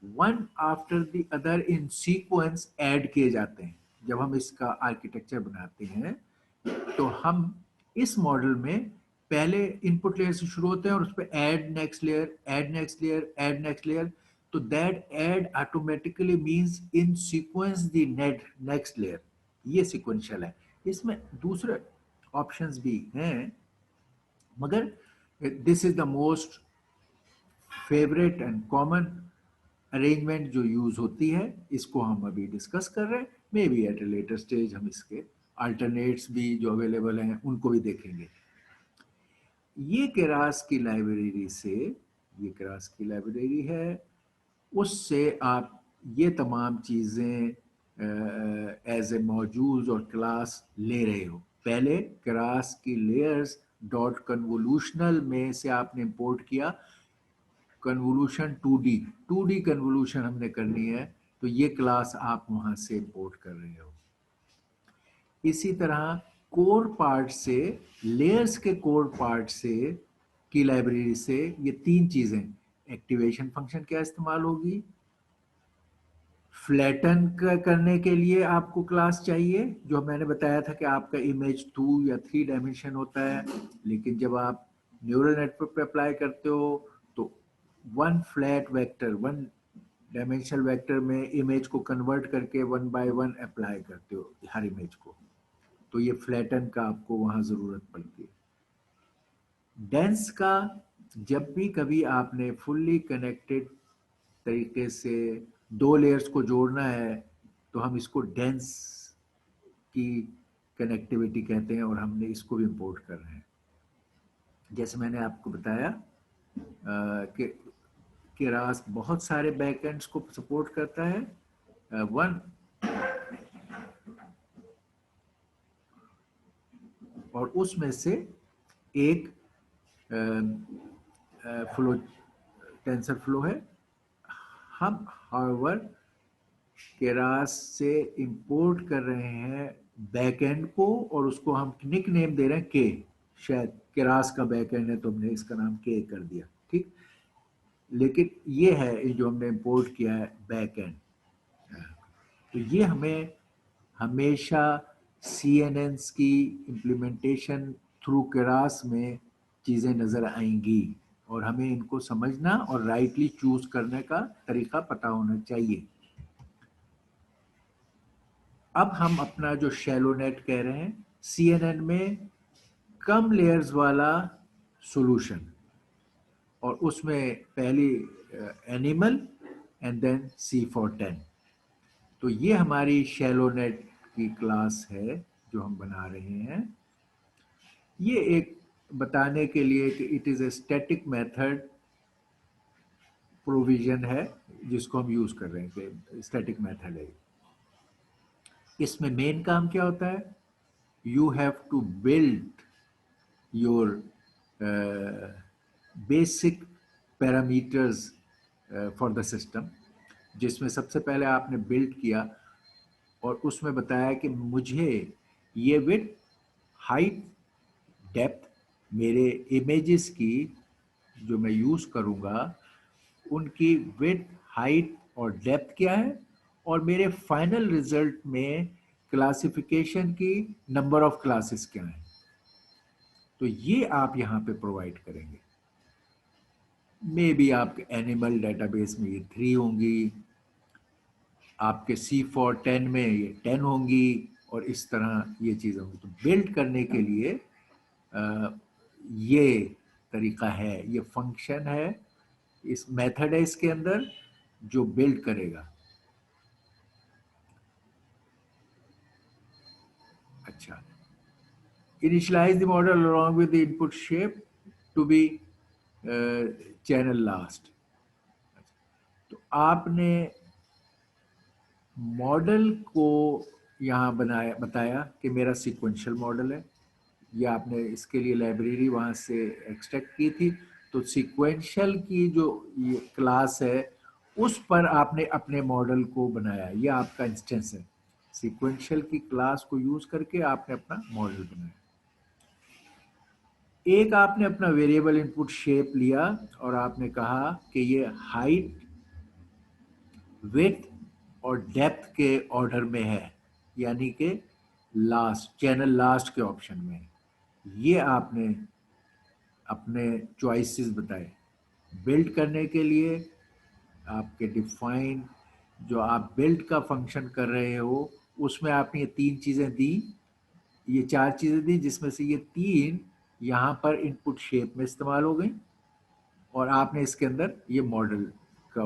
one after the other in sequence add किए जाते हैं। जब हम इसका आर्किटेक्चर बनाते हैं तो हम इस मॉडल में पहले इनपुट लेयर से शुरू होते हैं और उस पर add next layer, add next layer, add next layer. तो that add automatically means in sequence the next layer. ये सीक्वेंशियल है। इसमें दूसरे ऑप्शंस भी हैं, मगर this is the most favourite and common arrangement जो यूज होती है। इसको हम अभी डिस्कस कर रहे हैं, maybe at a later stage हम इसके अल्टरनेट्स भी जो अवेलेबल हैं उनको भी देखेंगे। ये केरास की लाइब्रेरी से, ये केरास की लाइब्रेरी है, उससे आप ये तमाम चीज़ें एज ए मॉड्यूल्स और क्लास ले रहे हो। पहले केरास की लेयर्स डॉट कन्वोल्यूशनल में से आपने इंपोर्ट किया कन्वोल्यूशन 2D कन्वोल्यूशन हमने करनी है, तो ये क्लास आप वहाँ से इंपोर्ट कर रहे हो। इसी तरह कोर पार्ट से, लेयर्स के कोर पार्ट से की लाइब्रेरी से ये तीन चीजें, एक्टिवेशन फंक्शन क्या इस्तेमाल होगी, फ्लैटन करने के लिए आपको क्लास चाहिए, जो मैंने बताया था कि आपका इमेज 2 या 3 डायमेंशन होता है, लेकिन जब आप न्यूरल नेटवर्क पे अप्लाई करते हो तो one flat vector, one dimensional vector में इमेज को कन्वर्ट करके 1 बाय 1 अप्लाई करते हो हर इमेज को, तो ये फ्लैटन का आपको वहां जरूरत पड़ती है। डेंस का जब भी कभी आपने फुल्ली कनेक्टेड तरीके से दो लेयर्स को जोड़ना है तो हम इसको डेंस की कनेक्टिविटी कहते हैं, और हमने इसको भी इंपोर्ट कर रहे हैं। जैसे मैंने आपको बताया कि केरास बहुत सारे बैकएंड्स को सपोर्ट करता है, वन और उसमें से एक फ्लो, टेंसर फ्लो है। हम हाउएवर केरास से इंपोर्ट कर रहे हैं बैकएंड को, और उसको हम निक नेम दे रहे हैं के, शायद केरास का बैकएंड है तो हमने इसका नाम के कर दिया, ठीक। लेकिन ये है जो हमने इंपोर्ट किया है बैकएंड, तो ये हमें हमेशा CNNs की इम्प्लीमेंटेशन थ्रू केरास में चीज़ें नज़र आएंगी, और हमें इनको समझना और राइटली चूज करने का तरीका पता होना चाहिए। अब हम अपना जो शैलो नेट कह रहे हैं, CNN में कम लेयर्स वाला सॉल्यूशन, और उसमें पहली animal and then C for10, तो ये हमारी शैलो नेट की क्लास है जो हम बना रहे हैं। ये एक बताने के लिए कि it is a static method provision है जिसको हम यूज कर रहे हैं, कि स्टैटिक मेथड है। इसमें मेन काम क्या होता है, you have to build your basic parameters for the system, जिसमें सबसे पहले आपने बिल्ड किया और उसमें बताया कि मुझे ये विड्थ, हाइट, डेप्थ, मेरे इमेजेस की जो मैं यूज करूंगा उनकी विड्थ, हाइट और डेप्थ क्या है, और मेरे फाइनल रिजल्ट में क्लासिफिकेशन की नंबर ऑफ क्लासेस क्या है, तो ये आप यहां पे प्रोवाइड करेंगे। मे बी आपके एनिमल डेटाबेस में ये 3 होंगी, आपके C for10 में ये 10 होंगी, और इस तरह ये चीज़ें होंगी। तो बिल्ड करने के लिए ये तरीका है, ये फंक्शन है, इस मेथड है इसके अंदर जो बिल्ड करेगा। अच्छा, initialise the model along with the input shape to be channel last. तो आपने मॉडल को यहाँ बताया कि मेरा सीक्वेंशियल मॉडल है, ये आपने इसके लिए लाइब्रेरी वहाँ से एक्सट्रैक्ट की थी। तो सीक्वेंशियल की जो ये क्लास है उस पर आपने अपने मॉडल को बनाया, ये आपका इंस्टेंस है। सीक्वेंशियल की क्लास को यूज करके आपने अपना मॉडल बनाया। एक आपने अपना वेरिएबल इनपुट शेप लिया और आपने कहा कि ये हाइट, विड्थ और डेप्थ के ऑर्डर में है, यानी कि लास्ट, चैनल लास्ट के ऑप्शन में। ये आपने अपने चॉइसेस बताए। बिल्ड करने के लिए आपके डिफाइन, जो आप बिल्ड का फंक्शन कर रहे हो उसमें आपने ये 3 चीज़ें दी, ये 4 चीज़ें दी, जिसमें से ये 3 यहाँ पर इनपुट शेप में इस्तेमाल हो गई, और आपने इसके अंदर ये मॉडल का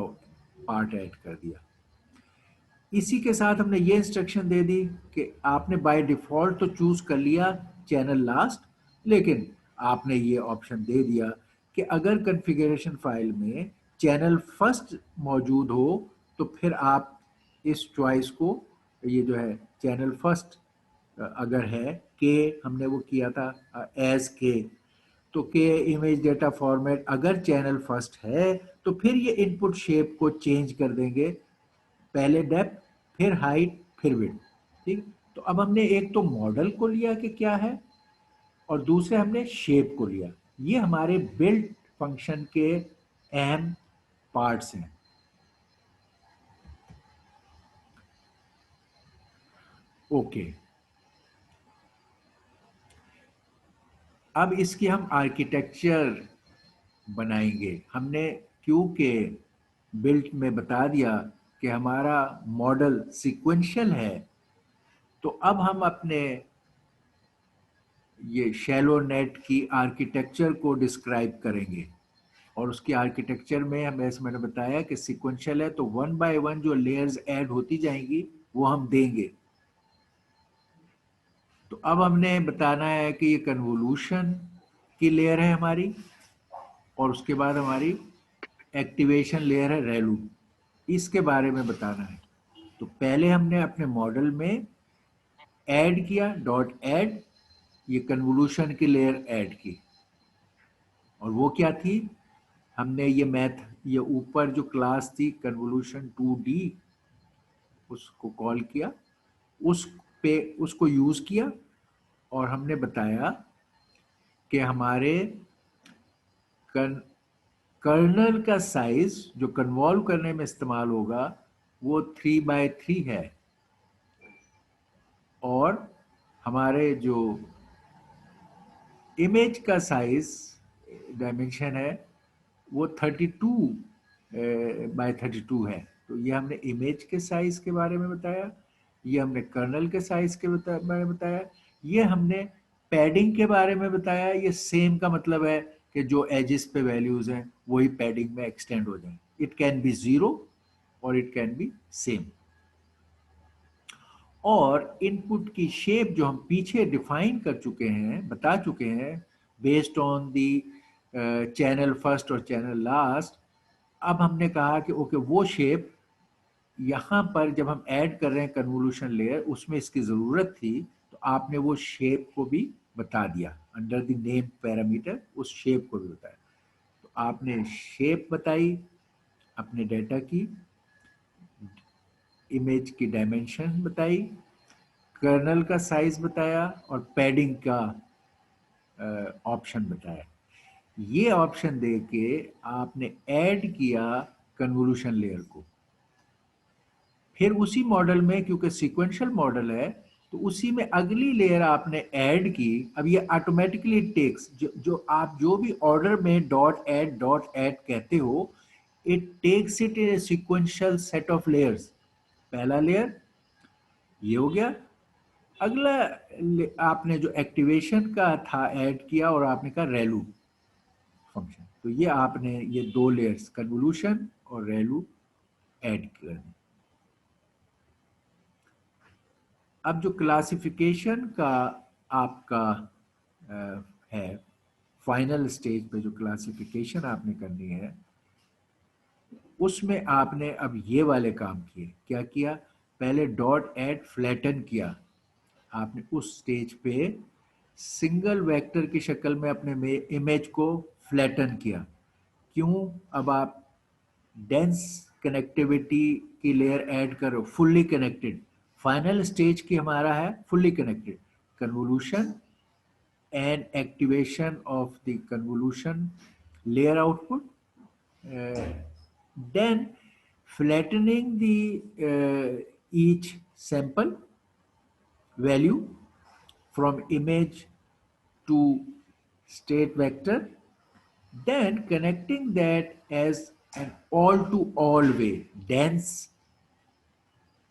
पार्ट ऐड कर दिया। इसी के साथ हमने ये इंस्ट्रक्शन दे दी कि आपने बाय डिफॉल्ट तो चूज कर लिया चैनल लास्ट, लेकिन आपने ये ऑप्शन दे दिया कि अगर कॉन्फ़िगरेशन फाइल में चैनल फर्स्ट मौजूद हो तो फिर आप इस चॉइस को, ये जो है चैनल फर्स्ट अगर है, के हमने वो किया था एज के, तो के इमेज डेटा फॉर्मेट अगर चैनल फर्स्ट है तो फिर ये इनपुट शेप को चेंज कर देंगे, पहले डेप्थ, फिर हाइट, फिर विड्थ, ठीक। तो अब हमने एक तो मॉडल को लिया कि क्या है, और दूसरे हमने शेप को लिया। ये हमारे बिल्ट फंक्शन के अहम पार्ट्स हैं। ओके, अब इसकी हम आर्किटेक्चर बनाएंगे। हमने क्योंकि बिल्ट में बता दिया कि हमारा मॉडल सीक्वेंशियल है, तो अब हम अपने ये शैलो नेट की आर्किटेक्चर को डिस्क्राइब करेंगे। और उसकी आर्किटेक्चर में हम, ऐसे मैंने बताया कि सीक्वेंशियल है, तो वन बाय वन जो लेयर्स ऐड होती जाएंगी वो हम देंगे। तो अब हमने बताना है कि ये कन्वोल्यूशन की लेयर है हमारी, और उसके बाद हमारी एक्टिवेशन लेयर है रेलू, इसके बारे में बताना है। तो पहले हमने अपने मॉडल में ऐड किया, डॉट ऐड, ये कन्वोल्यूशन की लेयर ऐड की। और वो क्या थी, हमने ये ऊपर जो क्लास थी कन्वोल्यूशन 2D, उसको कॉल किया, उस पे उसको यूज किया, और हमने बताया कि हमारे कर्नल का साइज जो कन्वॉल्व करने में इस्तेमाल होगा वो 3x3 है, और हमारे जो इमेज का साइज डायमेंशन है वो 32x32 है। तो ये हमने इमेज के साइज के बारे में बताया, ये हमने कर्नल के साइज के बारे में बताया, ये हमने पैडिंग के बारे में बताया। ये सेम का मतलब है कि जो एजेस पे वैल्यूज हैं वही पैडिंग में एक्सटेंड हो जाए। इट कैन बी 0 और इट कैन बी सेम। और इनपुट की शेप जो हम पीछे डिफाइन कर चुके हैं, बता चुके हैं, based on the channel first और चैनल लास्ट। अब हमने कहा कि ओके, वो शेप यहाँ पर जब हम ऐड कर रहे हैं कन्वोल्यूशन लेयर, उसमें इसकी ज़रूरत थी, तो आपने वो शेप को भी बता दिया अंडर द नेम पैरामीटर, उस शेप को भी बताया। तो आपने शेप बताई अपने डेटा की, इमेज की डायमेंशन बताई, कर्नल का साइज बताया, और पैडिंग का ऑप्शन बताया। ये ऑप्शन देके आपने ऐड किया कन्वोल्यूशन लेयर को। फिर उसी मॉडल में, क्योंकि सीक्वेंशियल मॉडल है, तो उसी में अगली लेयर आपने ऐड की। अब ये ऑटोमेटिकली टेक्स, जो आप जो भी ऑर्डर में डॉट ऐड कहते हो, it takes it in sequential set of layers. पहला लेयर ये हो गया, अगला आपने जो एक्टिवेशन का था ऐड किया, और आपने कहा रेलू फंक्शन। तो ये आपने ये दो लेयर्स कन्वोल्यूशन और रेलू ऐड कर दी। अब जो क्लासिफिकेशन का आपका है, फाइनल स्टेज पे जो क्लासिफिकेशन आपने करनी है, उसमें आपने अब ये वाले काम किए। क्या किया, पहले डॉट ऐड फ्लैटन किया आपने उस स्टेज पे, सिंगल वेक्टर की शक्ल में अपने इमेज को फ्लैटन किया। क्यों, अब आप डेंस कनेक्टिविटी की लेयर ऐड करो, फुल्ली कनेक्टेड। फाइनल स्टेज की हमारा है fully connected convolution and activation of the convolution layer output, then flattening the each sample value from image to state vector, then connecting that as an all-to-all way, dense,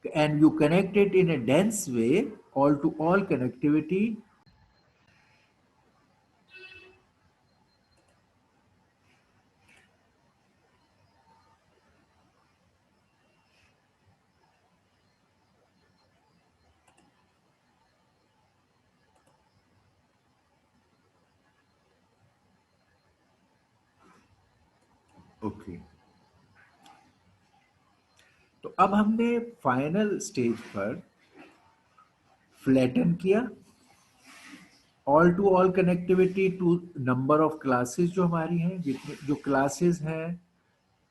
and you connect it in a dense way, all-to-all connectivity. Okay. तो अब हमने final stage पर flatten किया, all to all connectivity to number of classes जो हमारी हैं, जितने जो क्लासेस हैं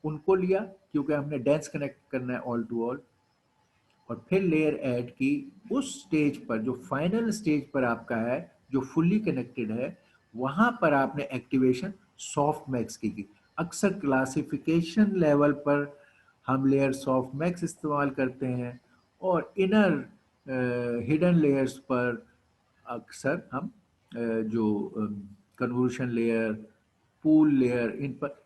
उनको लिया, क्योंकि हमने डेंस कनेक्ट करना है ऑल टू ऑल। और फिर लेयर ऐड की उस स्टेज पर, जो फाइनल स्टेज पर आपका है, जो फुल्ली कनेक्टेड है, वहां पर आपने एक्टिवेशन सॉफ्ट मैक्स की। अक्सर क्लासिफिकेशन लेवल पर हम लेयर सॉफ्ट मैक्स इस्तेमाल करते हैं, और इनर हिडन लेयर्स पर अक्सर हम जो कन्वोल्यूशन लेयर, पूल लेयर,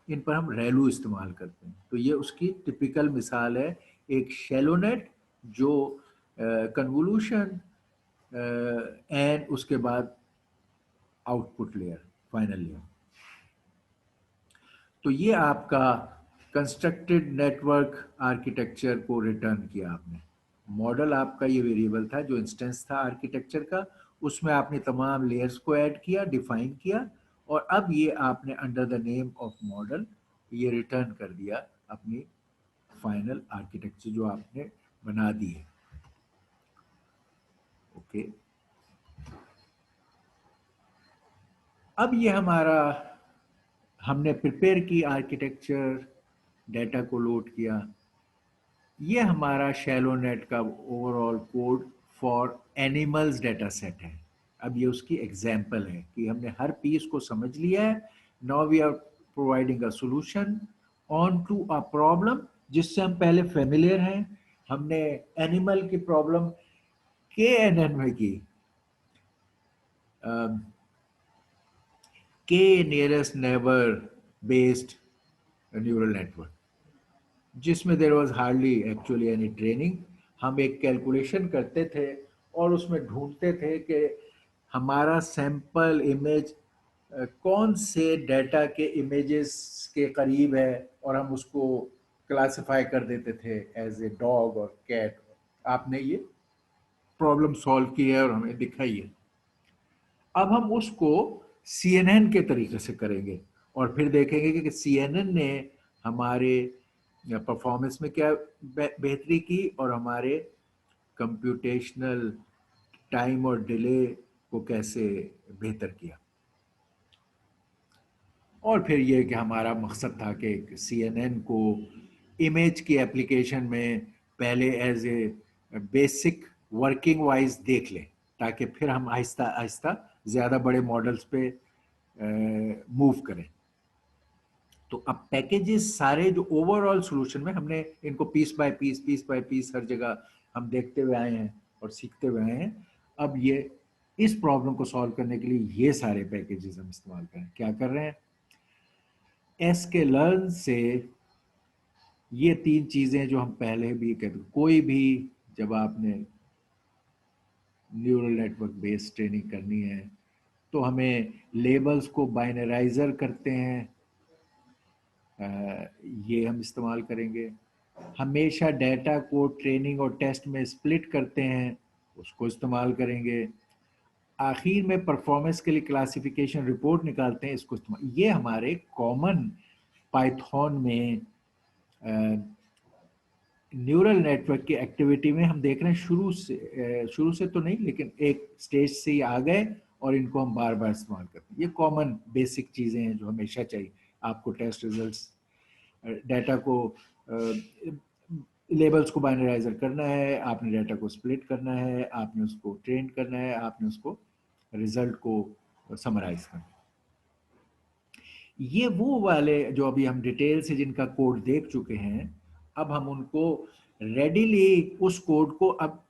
इन पर हम रेलू इस्तेमाल करते हैं। तो ये उसकी टिपिकल मिसाल है, एक शैलो नेट जो कन्वोल्यूशन एंड उसके बाद आउटपुट लेयर, फाइनल लेयर। तो ये आपका कंस्ट्रक्टेड नेटवर्क आर्किटेक्चर को रिटर्न किया आपने। मॉडल आपका ये वेरिएबल था जो इंस्टेंस था आर्किटेक्चर का, उसमें आपने तमाम लेयर्स को ऐड किया, डिफाइन किया, और अब ये आपने under the name of model ये रिटर्न कर दिया अपनी फाइनल आर्किटेक्चर जो आपने बना दी है। ओके, अब ये हमारा, हमने प्रिपेयर की आर्किटेक्चर, डेटा को लोड किया, ये हमारा शैलो नेट का overall code for animals data set है। अब ये उसकी एग्जाम्पल है कि हमने हर पीस को समझ लिया है। Now we are providing a solution on to a problem जिससे हम पहले फेमिलियर हैं। हमने एनिमल की प्रॉब्लम KNN में की, K nearest neighbour based neural network, जिसमें there was hardly actually any training. हम एक कैलकुलेशन करते थे और उसमें ढूंढते थे कि हमारा सैंपल इमेज कौन से डेटा के इमेजेस के करीब है, और हम उसको क्लासिफाई कर देते थे एज ए डॉग और कैट। आपने ये प्रॉब्लम सॉल्व की है और हमें दिखाई है। अब हम उसको CNN के तरीके से करेंगे और फिर देखेंगे कि CNN ने हमारे परफॉर्मेंस में क्या बेहतरी की और हमारे कंप्यूटेशनल टाइम और डिले को कैसे बेहतर किया। और फिर ये कि हमारा मकसद था कि CNN को इमेज की एप्लीकेशन में पहले as a basic working wise देख लें, ताकि फिर हम आहिस्ता आहिस्ता ज़्यादा बड़े मॉडल्स पे मूव करें। तो अब पैकेजेस सारे जो ओवरऑल सॉल्यूशन में हमने इनको पीस बाय पीस हर जगह हम देखते हुए आए हैं और सीखते हुए आए हैं। अब ये इस प्रॉब्लम को सॉल्व करने के लिए ये सारे पैकेजेस हम इस्तेमाल करें। क्या कर रहे हैं, sklearn से ये 3 चीजें जो हम पहले भी कहते, कोई भी जब आपने न्यूरल नेटवर्क बेस्ड ट्रेनिंग करनी है तो हमें लेबल्स को बाइनराइजर करते हैं, ये हम इस्तेमाल करेंगे। हमेशा डेटा को ट्रेनिंग और टेस्ट में स्प्लिट करते हैं, उसको इस्तेमाल करेंगे। आखिर में परफॉर्मेंस के लिए क्लासिफिकेशन रिपोर्ट निकालते हैं, इसको इस्तेमाल। ये हमारे कॉमन पाइथन में न्यूरल नेटवर्क की एक्टिविटी में हम देख रहे हैं। शुरू से तो नहीं, लेकिन एक स्टेज से ही आ गए और इनको हम बार बार इस्तेमाल करते हैं। ये कॉमन बेसिक चीज़ें हैं जो हमेशा चाहिए। आपको टेस्ट रिजल्ट्स, डेटा को, लेबल्स को बाइनराइजर करना है, आपने डेटा को स्प्लिट करना है, आपने उसको ट्रेन करना है, आपने उसको रिजल्ट को समराइज करना है। ये वो वाले जो अभी हम डिटेल से जिनका कोड देख चुके हैं, अब हम उनको रेडीली उस कोड को अब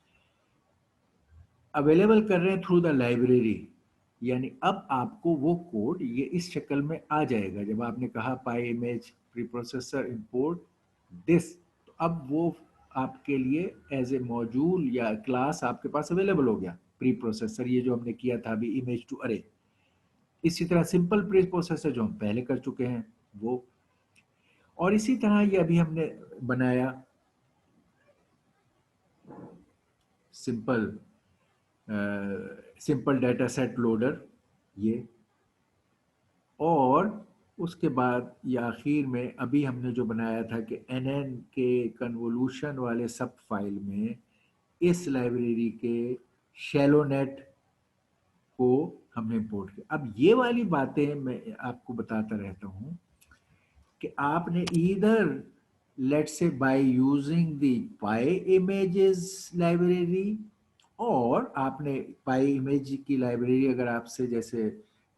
अवेलेबल कर रहे हैं थ्रू द लाइब्रेरी। यानी अब आपको वो कोड ये इस शक्ल में आ जाएगा। जब आपने कहा py image preprocessor import this, तो अब वो आपके लिए एज ए मॉड्यूल या क्लास आपके पास अवेलेबल हो गया। प्री प्रोसेसर, ये जो हमने किया था अभी इमेज टू अरे, इसी तरह सिंपल प्री प्रोसेसर जो हम पहले कर चुके हैं वो, और इसी तरह ये अभी हमने बनाया सिंपल डेटा सेट लोडर ये, और उसके बाद ये आखिर में अभी हमने जो बनाया था कि NN के कन्वोल्यूशन वाले सब फाइल में इस लाइब्रेरी के शैलो नेट को हमने इंपोर्ट किया। अब ये वाली बातें मैं आपको बताता रहता हूँ कि आपने इधर let's say by using the PyImages library, और आपने PyImage की लाइब्रेरी अगर आपसे जैसे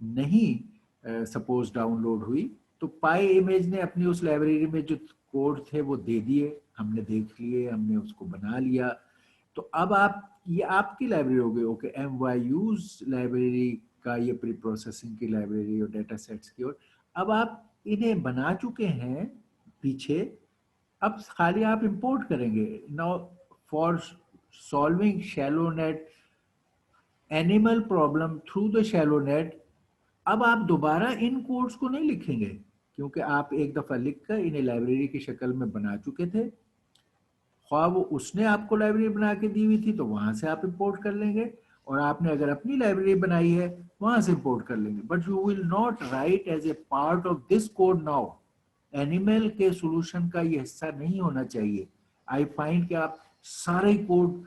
नहीं सपोज डाउनलोड हुई, तो PyImage ने अपनी उस लाइब्रेरी में जो कोड थे वो दे दिए, हमने देख लिए, हमने उसको बना लिया। तो अब आप, ये आपकी लाइब्रेरी हो गई। ओके, MYU's लाइब्रेरी का ये प्री प्रोसेसिंग की लाइब्रेरी और डेटा सेट्स की, और अब आप इन्हें बना चुके हैं पीछे, अब खाली आप इंपोर्ट करेंगे। Now for solving shallow net animal problem through the shallow net, अब आप दोबारा इन कोड्स को नहीं लिखेंगे, क्योंकि आप एक दफा लिखकर इन्हें लाइब्रेरी की शक्ल में बना चुके थे। ख्वाह वो उसने आपको लाइब्रेरी बना के दी हुई थी तो वहां से आप इंपोर्ट कर लेंगे, और आपने अगर अपनी लाइब्रेरी बनाई है वहां से इंपोर्ट कर लेंगे। But you will not write as a part of this code now. Animal के सॉल्यूशन का ये हिस्सा नहीं होना चाहिए। आई फाइंड कि आप सारे कोड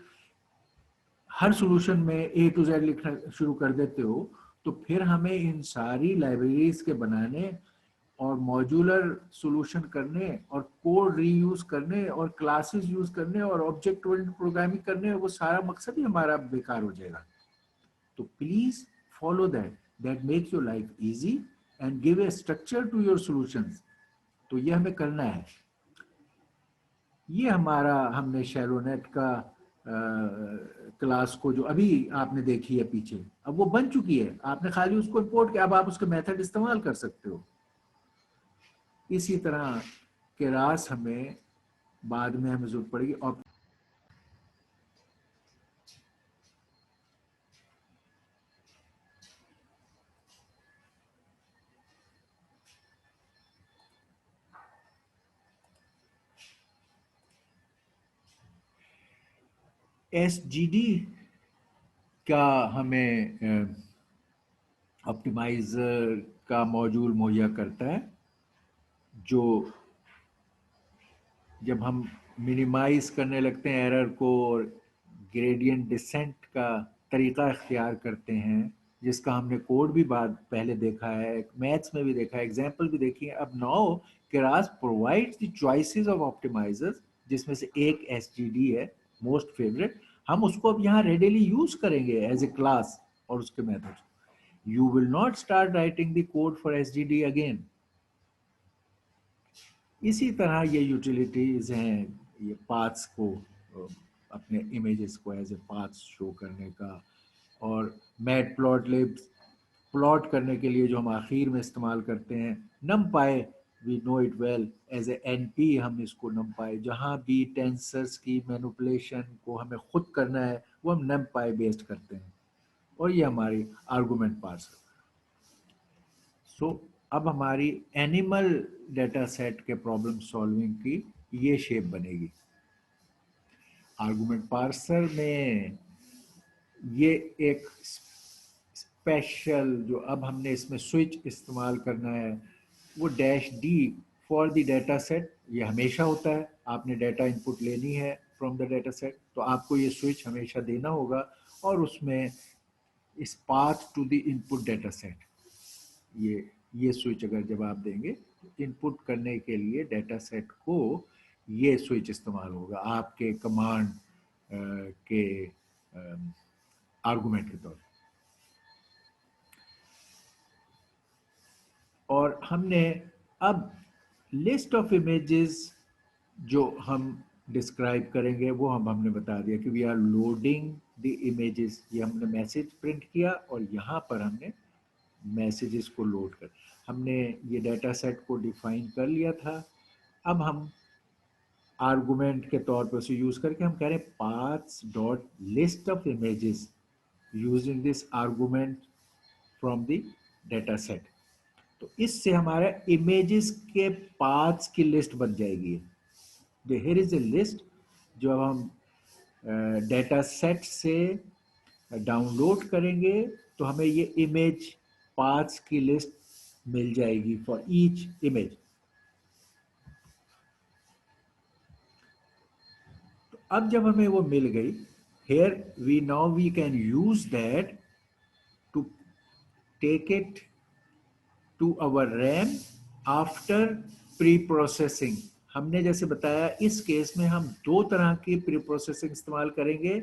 हर सॉल्यूशन में ए टू जेड लिखना शुरू कर देते हो, तो फिर हमें इन सारी लाइब्रेरीज के बनाने और मॉड्यूलर सॉल्यूशन करने और कोड रीयूज करने और क्लासेस यूज करने और ऑब्जेक्ट ओरिएंटेड प्रोग्रामिंग करने, वो सारा मकसद ही हमारा बेकार हो जाएगा। तो please follow that, that makes your life easy and give a structure to your solutions. तो ये हमें करना है। ये हमारा, हमने शैलोनेट का क्लास को जो अभी आपने देखी है पीछे, अब वो बन चुकी है, आपने खाली उसको इंपोर्ट किया, अब आप उसके मेथड इस्तेमाल कर सकते हो। इसी तरह केरास हमें बाद में हमें जरूरत पड़ेगी। और SGD का हमें ऑप्टिमाइजर का मॉड्यूल मुहैया करता है, जो जब हम मिनिमाइज करने लगते हैं एरर को और ग्रेडियंट डिसेंट का तरीका इख्तियार करते हैं, जिसका हमने कोड भी बाद पहले देखा है, मैथ्स में भी देखा है, एग्जाम्पल भी देखी है। अब now Keras provides the choices of optimisers, जिसमें से एक SGD है, मोस्ट फेवरेट। हम उसको अब यहाँ रेडिली यूज करेंगे एज ए क्लास और उसके methods. You will not start writing the code for SGD again. इसी तरह ये यूटिलिटीज हैं, ये पाथ्स को, अपने इमेजेस को एज ए पाथ्स शो करने का, और मैटप्लॉटलिब प्लॉट करने के लिए जो हम आखिर में इस्तेमाल करते हैं। NumPy, we know it well as a NP, हम इसको नमपाई, जहाँ भी टेंसर्स की मैनिपुलेशन को हमें खुद करना है वो हम नमपाई बेस्ड करते हैं, और ये हमारी आर्गुमेंट पार्सर। सो अब हमारी एनिमल डेटा सेट के प्रॉब्लम सॉल्विंग की ये शेप बनेगी। आर्गुमेंट पार्सर में ये एक स्पेशल, जो अब हमने इसमें स्विच इस्तेमाल करना है, वो -D for the data set. ये हमेशा होता है, आपने डेटा इनपुट लेनी है फ्रॉम द डेटा सेट, तो आपको ये स्विच हमेशा देना होगा, और उसमें इस path to the input data set, ये स्विच अगर जब आप देंगे तो इनपुट करने के लिए डेटा सेट को ये स्विच इस्तेमाल होगा आपके कमांड के आर्गुमेंट के तौर पर। और हमने अब लिस्ट ऑफ इमेजेस जो हम डिस्क्राइब करेंगे वो हमने बता दिया कि we are loading the images. ये हमने मैसेज प्रिंट किया और यहाँ पर हमने मैसेजेस को लोड कर, हमने ये डेटा सेट को डिफाइन कर लिया था। अब हम आर्गुमेंट के तौर पर उसे यूज करके हम कह रहे हैं paths dot list of images using this argument from the data set. तो इससे हमारा इमेजेस के पाथ्स की लिस्ट बन जाएगी। हियर इज ए लिस्ट जो अब हम डेटा सेट से डाउनलोड करेंगे तो हमें ये इमेज पाथ्स की लिस्ट मिल जाएगी फॉर ईच इमेज। तो अब जब हमें वो मिल गई, here we can use that to take it to our RAM after pre-processing। हमने जैसे बताया इस केस में हम दो तरह की प्री प्रोसेसिंग इस्तेमाल करेंगे।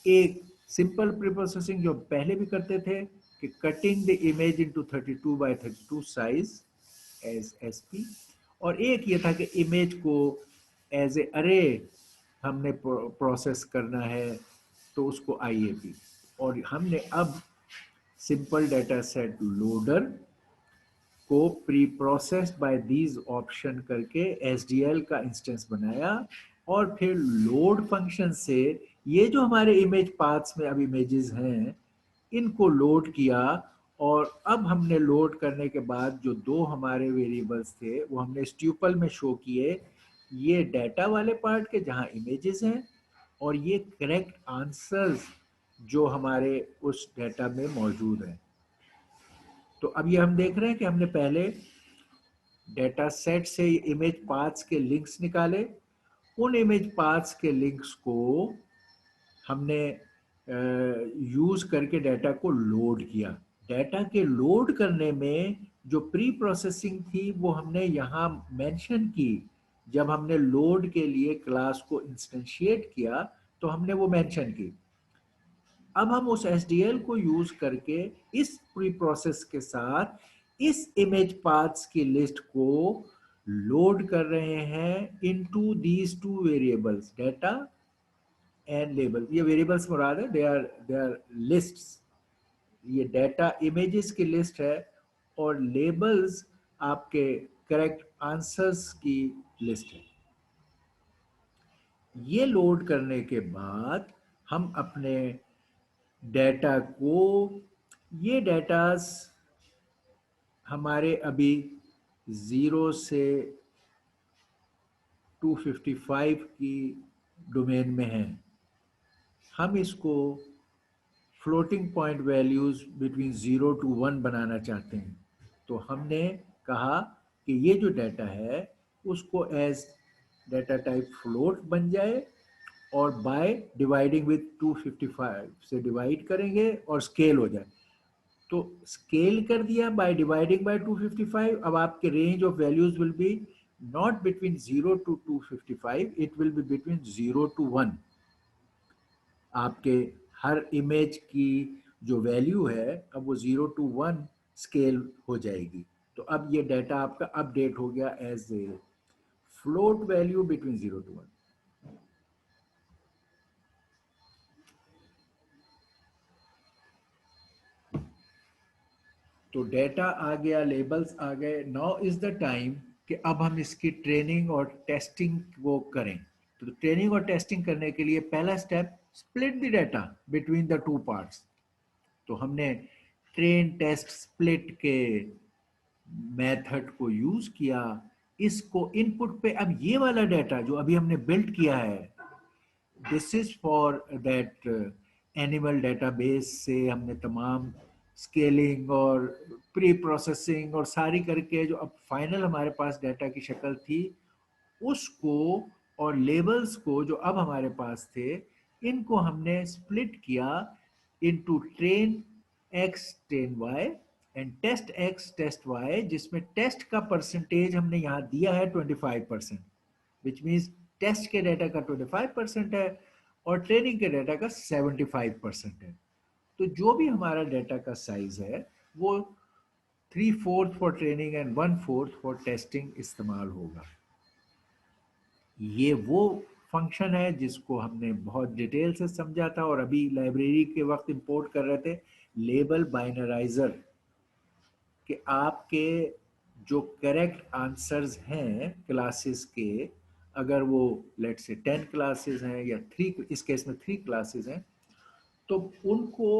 एक सिंपल प्री प्रोसेसिंग जो पहले भी करते थे कि cutting the image into 32 by 32 size as SP, और एक ये था कि इमेज को एज ए अरे हमने प्रोसेस करना है तो उसको आईएपी। और हमने अब सिंपल डाटा सेट लोडर को pre processed bye these option करके एसडीएल का इंस्टेंस बनाया, और फिर लोड फंक्शन से ये जो हमारे इमेज पाथ्स में अब इमेजेस हैं इनको लोड किया। और अब हमने लोड करने के बाद जो दो हमारे वेरिएबल्स थे वो हमने ट्यूपल में शो किए, ये डाटा वाले पार्ट के जहाँ इमेजेस हैं, और ये करेक्ट आंसर्स जो हमारे उस डाटा में मौजूद हैं। तो अब ये हम देख रहे हैं कि हमने पहले डेटा सेट से इमेज पाथ्स के लिंक्स निकाले, उन इमेज पाथ्स के लिंक्स को हमने यूज करके डाटा को लोड किया। डाटा के लोड करने में जो प्री प्रोसेसिंग थी वो हमने यहाँ मेंशन की। जब हमने लोड के लिए क्लास को इंस्टेंशिएट किया तो हमने वो मेंशन की। अब हम उस एसडीएल को यूज करके इस प्री प्रोसेस के साथ इस इमेज पाथ्स की लिस्ट को लोड कर रहे हैं into these two variables data and label. ये वेरिएबल्स मुराद है, दे आर लिस्ट्स। ये डाटा इमेजेस की लिस्ट है और लेबल्स आपके करेक्ट आंसर्स की लिस्ट है। ये लोड करने के बाद हम अपने डाटा को, ये डाटास हमारे अभी 0 से 255 की डोमेन में हैं। हम इसको floating point values between 0 to 1 बनाना चाहते हैं। तो हमने कहा कि ये जो डाटा है उसको एज डाटा टाइप फ्लोट बन जाए, और बाय डिवाइडिंग विथ 255 से डिवाइड करेंगे और स्केल हो जाए। तो स्केल कर दिया बाय डिवाइडिंग बाय 255। अब आपके range of values will be not between 0 to 255, it will be between 0 to 1। आपके हर इमेज की जो वैल्यू है अब वो 0 to 1 स्केल हो जाएगी। तो अब ये डाटा आपका अपडेट हो गया as a float value between 0 to 1। तो डेटा आ गया, लेबल्स आ गए। नाउ इज द टाइम कि अब हम इसकी ट्रेनिंग और टेस्टिंग वो करें। तो ट्रेनिंग और टेस्टिंग करने के लिए पहला step, split the data between the two parts. तो हमने ट्रेन टेस्ट स्प्लिट के मेथड को यूज किया। इसको इनपुट पे, अब ये वाला डाटा जो अभी हमने बिल्ड किया है, this is for that animal database से हमने तमाम स्केलिंग और प्री प्रोसेसिंग और सारी करके जो अब फाइनल हमारे पास डाटा की शक्ल थी उसको, और लेबल्स को जो अब हमारे पास थे, इनको हमने स्प्लिट किया into train X train Y and test X test Y, जिसमें टेस्ट का परसेंटेज हमने यहाँ दिया है 25%, विच मीन्स टेस्ट के डाटा का 25% है और ट्रेनिंग के डाटा का 75% है। तो जो भी हमारा डाटा का साइज है वो 3/4 for training and 1/4 for testing इस्तेमाल होगा। ये वो फंक्शन है जिसको हमने बहुत डिटेल से समझा था और अभी लाइब्रेरी के वक्त इंपोर्ट कर रहे थे, लेबल बाइनराइजर, कि आपके जो करेक्ट आंसर्स हैं क्लासेस के, अगर वो लेट से 10 क्लासेस हैं या 3, इस केस में 3 क्लासेस हैं, तो उनको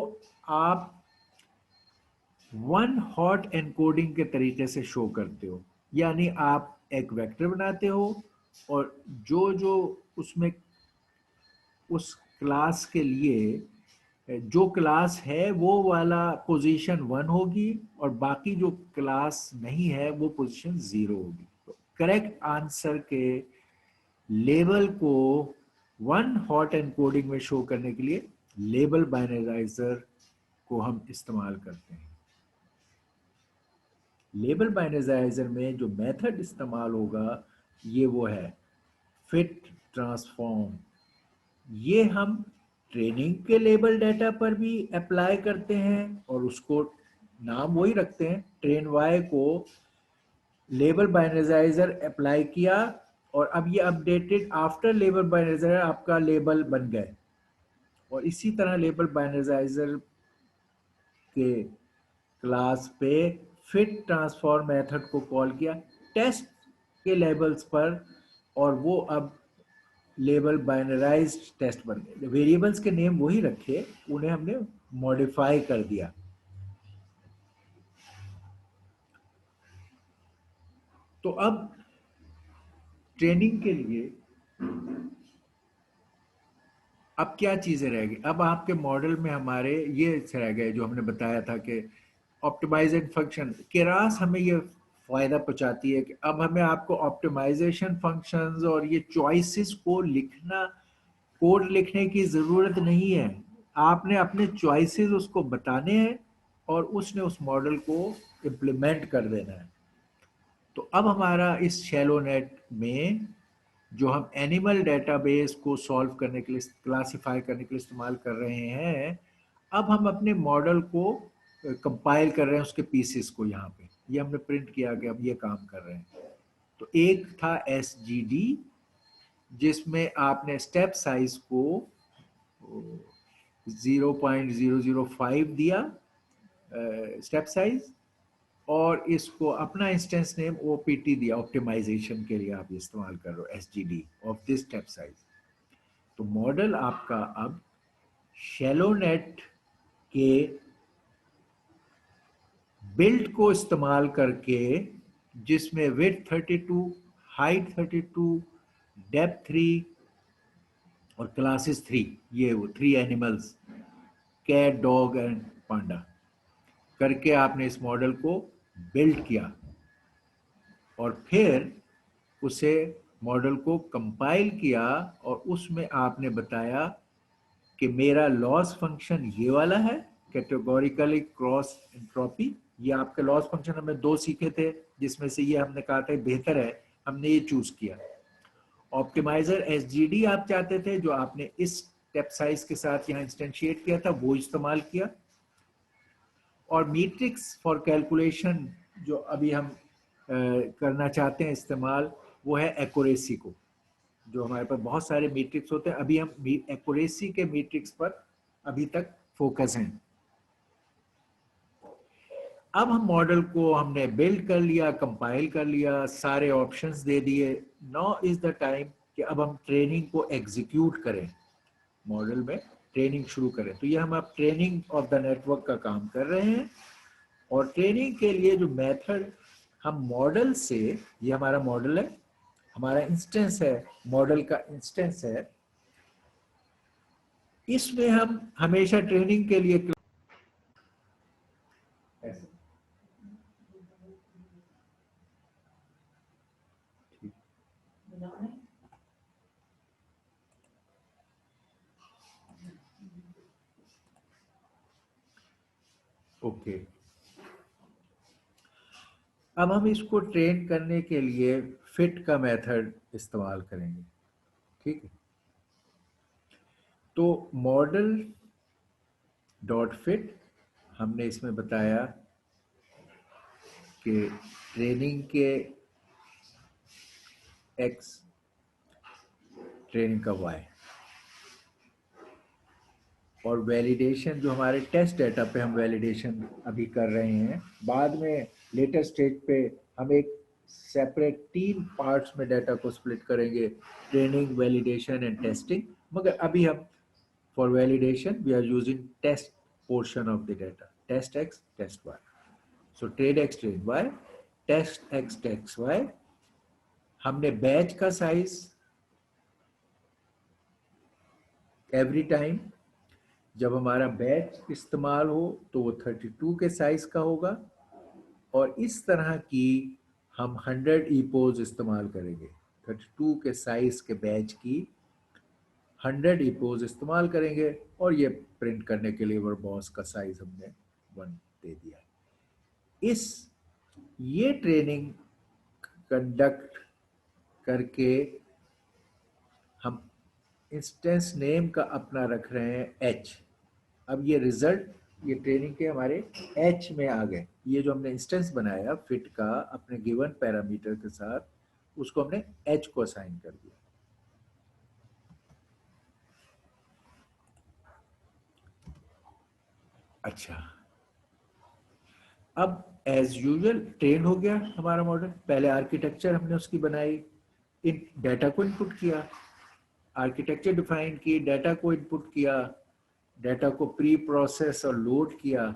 आप वन हॉट एनकोडिंग के तरीके से शो करते हो। यानी आप एक वेक्टर बनाते हो और जो जो उसमें उस क्लास के लिए जो क्लास है वो वाला पोजीशन 1 होगी और बाकी जो क्लास नहीं है वो पोजीशन 0 होगी। तो करेक्ट आंसर के लेबल को वन हॉट एनकोडिंग में शो करने के लिए लेबल बाइनराइजर को हम इस्तेमाल करते हैं। लेबल बाइनराइजर में जो मेथड इस्तेमाल होगा ये वो है फिट ट्रांसफॉर्म। ये हम ट्रेनिंग के लेबल डाटा पर भी अप्लाई करते हैं और उसको नाम वही रखते हैं। ट्रेन वाई को लेबल बाइनराइजर अप्लाई किया और अब ये अपडेटेड आफ्टर लेबल बाइनराइजर आपका लेबल बन गए। और इसी तरह लेबल बाइनराइजर के क्लास पे फिट ट्रांसफॉर्म मेथड को कॉल किया टेस्ट के लेबल्स पर, और वो अब लेबल बाइनराइज्ड टेस्ट बन गए। वेरिएबल्स के नेम वही रखे, उन्हें हमने मॉडिफाई कर दिया। तो अब ट्रेनिंग के लिए अब क्या चीजें रह गई। अब आपके मॉडल में हमारे ये रह गए जो हमने बताया था कि ऑप्टिमाइजेशन फंक्शन। केरास हमें ये फायदा पहुंचाती है कि अब हमें आपको ऑप्टिमाइजेशन फंक्शंस और ये चॉइसेस को लिखना, कोड लिखने की जरूरत नहीं है। आपने अपने चॉइसेस उसको बताने हैं और उसने उस मॉडल को इम्प्लीमेंट कर देना है। तो अब हमारा इस शैलो नेट में जो हम एनिमल डेटाबेस को सॉल्व करने के लिए, क्लासिफाई करने के लिए इस्तेमाल कर रहे हैं, अब हम अपने मॉडल को कंपाइल कर रहे हैं, उसके पीसेस को। यहाँ पे ये हमने प्रिंट किया कि अब ये काम कर रहे हैं। तो एक था SGD जिसमें आपने स्टेप साइज को 0.005 दिया स्टेप साइज, और इसको अपना इंस्टेंस नेम OPT दिया। ऑप्टिमाइजेशन के लिए आप इस्तेमाल कर रहे हो SGD of this step size. तो मॉडल आपका अब शैलो नेट के बिल्ड को इस्तेमाल करके, जिसमें विड्थ 32, हाइट 32, डेप्थ 3 और क्लासेस 3, ये वो 3 एनिमल्स, कैट, डॉग एंड पांडा, करके आपने इस मॉडल को बिल्ड किया। और फिर उसे मॉडल को कंपाइल किया और उसमें आपने बताया कि मेरा लॉस फंक्शन ये वाला है, कैटेगोरिकली क्रॉस एंट्रोपी। ये आपके लॉस फंक्शन हमें 2 सीखे थे, जिसमें से ये हमने कहा था बेहतर है, हमने ये चूज किया। ऑप्टिमाइजर SGD आप चाहते थे, जो आपने इस स्टेप साइज के साथ यहाँ इंस्टेंशिएट किया था, वो इस्तेमाल किया। और मैट्रिक्स फॉर कैलकुलेशन जो अभी हम करना चाहते हैं इस्तेमाल, वो है एक्यूरेसी को। जो हमारे पास बहुत सारे मैट्रिक्स होते हैं, अभी हम एक्यूरेसी के मैट्रिक्स पर अभी तक फोकस हैं। अब हम मॉडल को हमने बिल्ड कर लिया, कंपाइल कर लिया, सारे ऑप्शंस दे दिए। नाउ इज द टाइम कि अब हम ट्रेनिंग को एग्जीक्यूट करें, मॉडल में ट्रेनिंग शुरू करें। तो ये हम अब ट्रेनिंग ऑफ द नेटवर्क का काम कर रहे हैं। और ट्रेनिंग के लिए जो मेथड हम मॉडल से, ये हमारा मॉडल है, हमारा इंस्टेंस है, मॉडल का इंस्टेंस है, इसमें हम हमेशा ट्रेनिंग के लिए ओके। अब हम इसको ट्रेन करने के लिए फिट का मेथड इस्तेमाल करेंगे, ठीक है। तो मॉडल डॉट फिट, हमने इसमें बताया कि ट्रेनिंग के x, ट्रेनिंग का y, और वैलिडेशन जो हमारे टेस्ट डेटा पे हम वैलिडेशन अभी कर रहे हैं। बाद में लेटर स्टेज पे हम एक सेपरेट 3 पार्ट्स में डाटा को स्प्लिट करेंगे, ट्रेनिंग, वैलिडेशन एंड टेस्टिंग। मगर अभी हम for validation we are using test portion of the data, test x, test y। So train x, train y, test x, test y। हमने batch का size every time जब हमारा batch इस्तेमाल हो तो वो 32 के साइज का होगा। और इस तरह की हम 100 ईपोज इस्तेमाल करेंगे, 32 के साइज के बैच की 100 ईपोज इस्तेमाल करेंगे। और ये प्रिंट करने के लिए वर्बॉस का साइज हमने 1 दे दिया। ये ट्रेनिंग कंडक्ट करके हम इंस्टेंस नेम का अपना रख रहे हैं h। अब ये रिजल्ट ये ट्रेनिंग के हमारे h में आ गए। ये जो हमने इंस्टेंस बनाया फिट का अपने गिवन पैरामीटर के साथ, उसको हमने h को असाइन कर दिया। अच्छा, अब एज यूजुअल ट्रेन हो गया हमारा मॉडल। पहले आर्किटेक्चर हमने उसकी बनाई, इन डाटा को इनपुट किया, आर्किटेक्चर डिफाइन की, डाटा को इनपुट किया, डाटा को प्री प्रोसेस और लोड किया,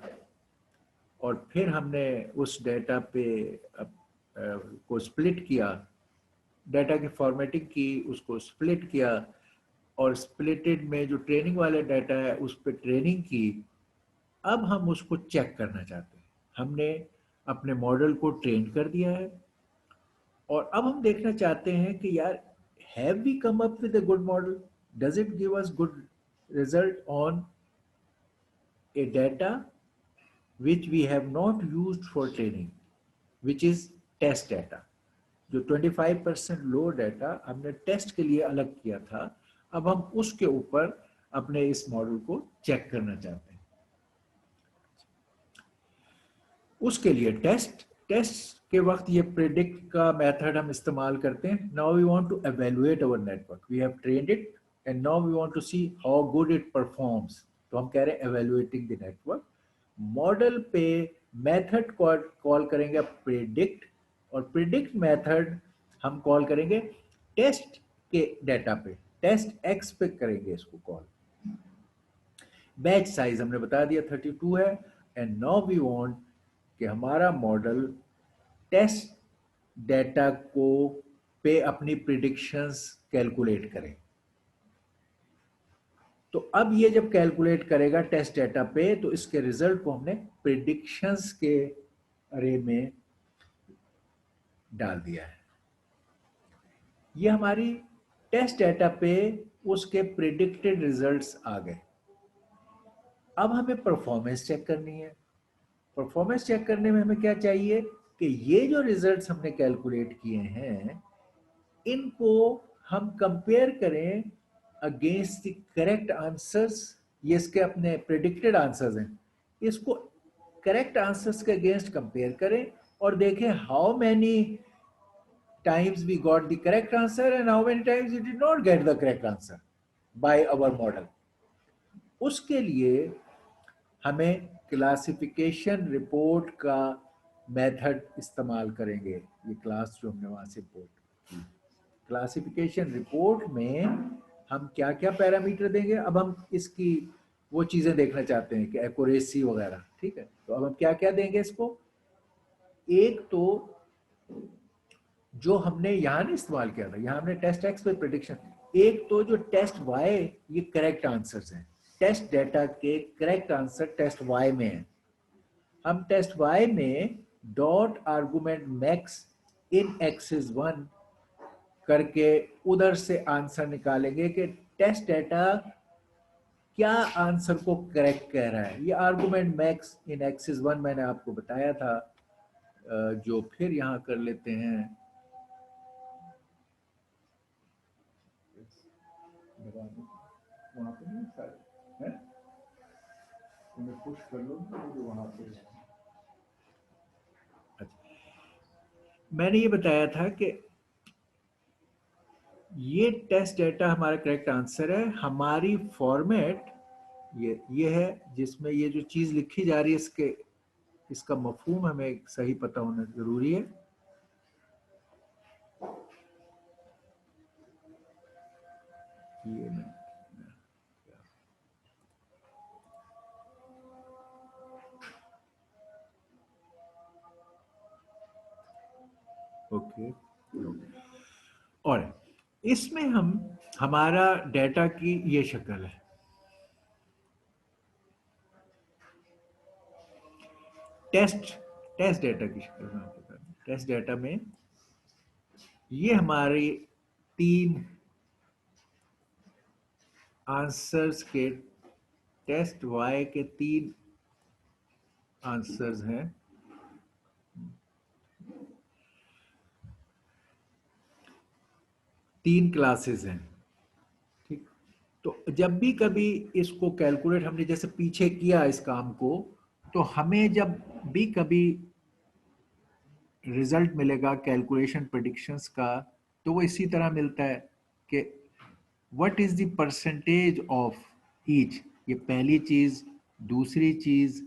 और फिर हमने उस डाटा पे को स्प्लिट किया, डाटा की फॉर्मेटिंग की, उसको स्प्लिट किया, और स्प्लिटेड में जो ट्रेनिंग वाला डाटा है उस पर ट्रेनिंग की। अब हम उसको चेक करना चाहते हैं। हमने अपने मॉडल को ट्रेन कर दिया है और अब हम देखना चाहते हैं कि यार, have we come up with a good model, does it give us good result on a data which we have not used for training, which is test data। जो 25% लो डाटा हमने टेस्ट के लिए अलग किया था, अब हम उसके ऊपर अपने इस मॉडल को चेक करना चाहते हैं। उसके लिए टेस्ट के वक्त ये प्रिडिक्ट का मेथड हम इस्तेमाल करते हैं। Now we want to evaluate our network, we have trained it and now we want to see how good it performs. तो हम कह रहे हैं एवेलुएटिंग द नेटवर्क। मॉडल पे मेथड कॉल करेंगे प्रिडिक्ट, और प्रिडिक्ट मेथड हम कॉल करेंगे टेस्ट के डाटा पे, टेस्ट एक्स पे करेंगे इसको कॉल। बैच साइज हमने बता दिया 32 है। एंड नाउ वी वांट कि हमारा मॉडल टेस्ट डेटा को पे अपनी प्रिडिक्शंस कैलकुलेट करे। तो अब ये जब कैलकुलेट करेगा टेस्ट डेटा पे, तो इसके रिजल्ट को हमने प्रिडिक्शंस के अरे में डाल दिया है। ये हमारी टेस्ट डेटा पे उसके प्रिडिक्टेड रिजल्ट्स आ गए। अब हमें परफॉर्मेंस चेक करनी है। परफॉर्मेंस चेक करने में हमें क्या चाहिए कि ये जो रिजल्ट्स हमने कैलकुलेट किए हैं, इनको हम कंपेयर करें अगेंस्ट द करेक्ट आंसर्स। ये इसके अपने प्रिडिक्टेड आंसर्स हैं, इसको करेक्ट आंसर्स के अगेंस्ट कंपेयर करें और देखें how many times we got the correct answer and how many times we did not get the correct answer by our model। उसके लिए हमें क्लासिफिकेशन रिपोर्ट का मेथड इस्तेमाल करेंगे। ये क्लास जो हमने वहां से रिपोर्ट की, क्लासिफिकेशन रिपोर्ट में हम क्या क्या पैरामीटर देंगे। अब हम इसकी वो चीजें देखना चाहते हैं कि एक्यूरेसी वगैरह, ठीक है। तो अब हम क्या क्या देंगे इसको। एक तो जो हमने यहां नहीं इस्तेमाल किया था, यहां हमने टेस्ट एक्स पे प्रिडिक्शन। एक तो जो टेस्ट वाई, ये करेक्ट आंसर्स हैं। टेस्ट डेटा के करेक्ट आंसर टेस्ट वाई में है। हम टेस्ट वाई में डॉट आर्गुमेंट मैक्स इन एक्सिस 1 करके उधर से आंसर निकालेंगे कि टेस्ट डेटा क्या आंसर को करेक्ट कह रहा है। ये आर्गुमेंट मैक्स इन एक्सिस 1 मैंने आपको बताया था, जो फिर यहां कर लेते हैं। वहां पे नहीं है, उन्हें पुश कर लो जो वहां पे। अच्छा, मैंने ये बताया था कि ये टेस्ट डेटा हमारा करेक्ट आंसर है। हमारी फॉर्मेट ये है जिसमें ये जो चीज लिखी जा रही है इसका मफहूम हमें सही पता होना जरूरी है। ये ओके, और इसमें हमारा डेटा की ये शक्ल है। टेस्ट डेटा की शक्ल में आपको बता दूं। टेस्ट डेटा में ये हमारी 3 आंसर्स के, टेस्ट वाई के 3 आंसर्स हैं। 3 क्लासेस हैं, ठीक। तो जब भी कभी इसको कैलकुलेट हमने जैसे पीछे किया इस काम को, तो हमें जब भी कभी रिजल्ट मिलेगा कैलकुलेशन प्रेडिक्शंस का, तो वो इसी तरह मिलता है कि what is the percentage of each, ये पहली चीज, दूसरी चीज,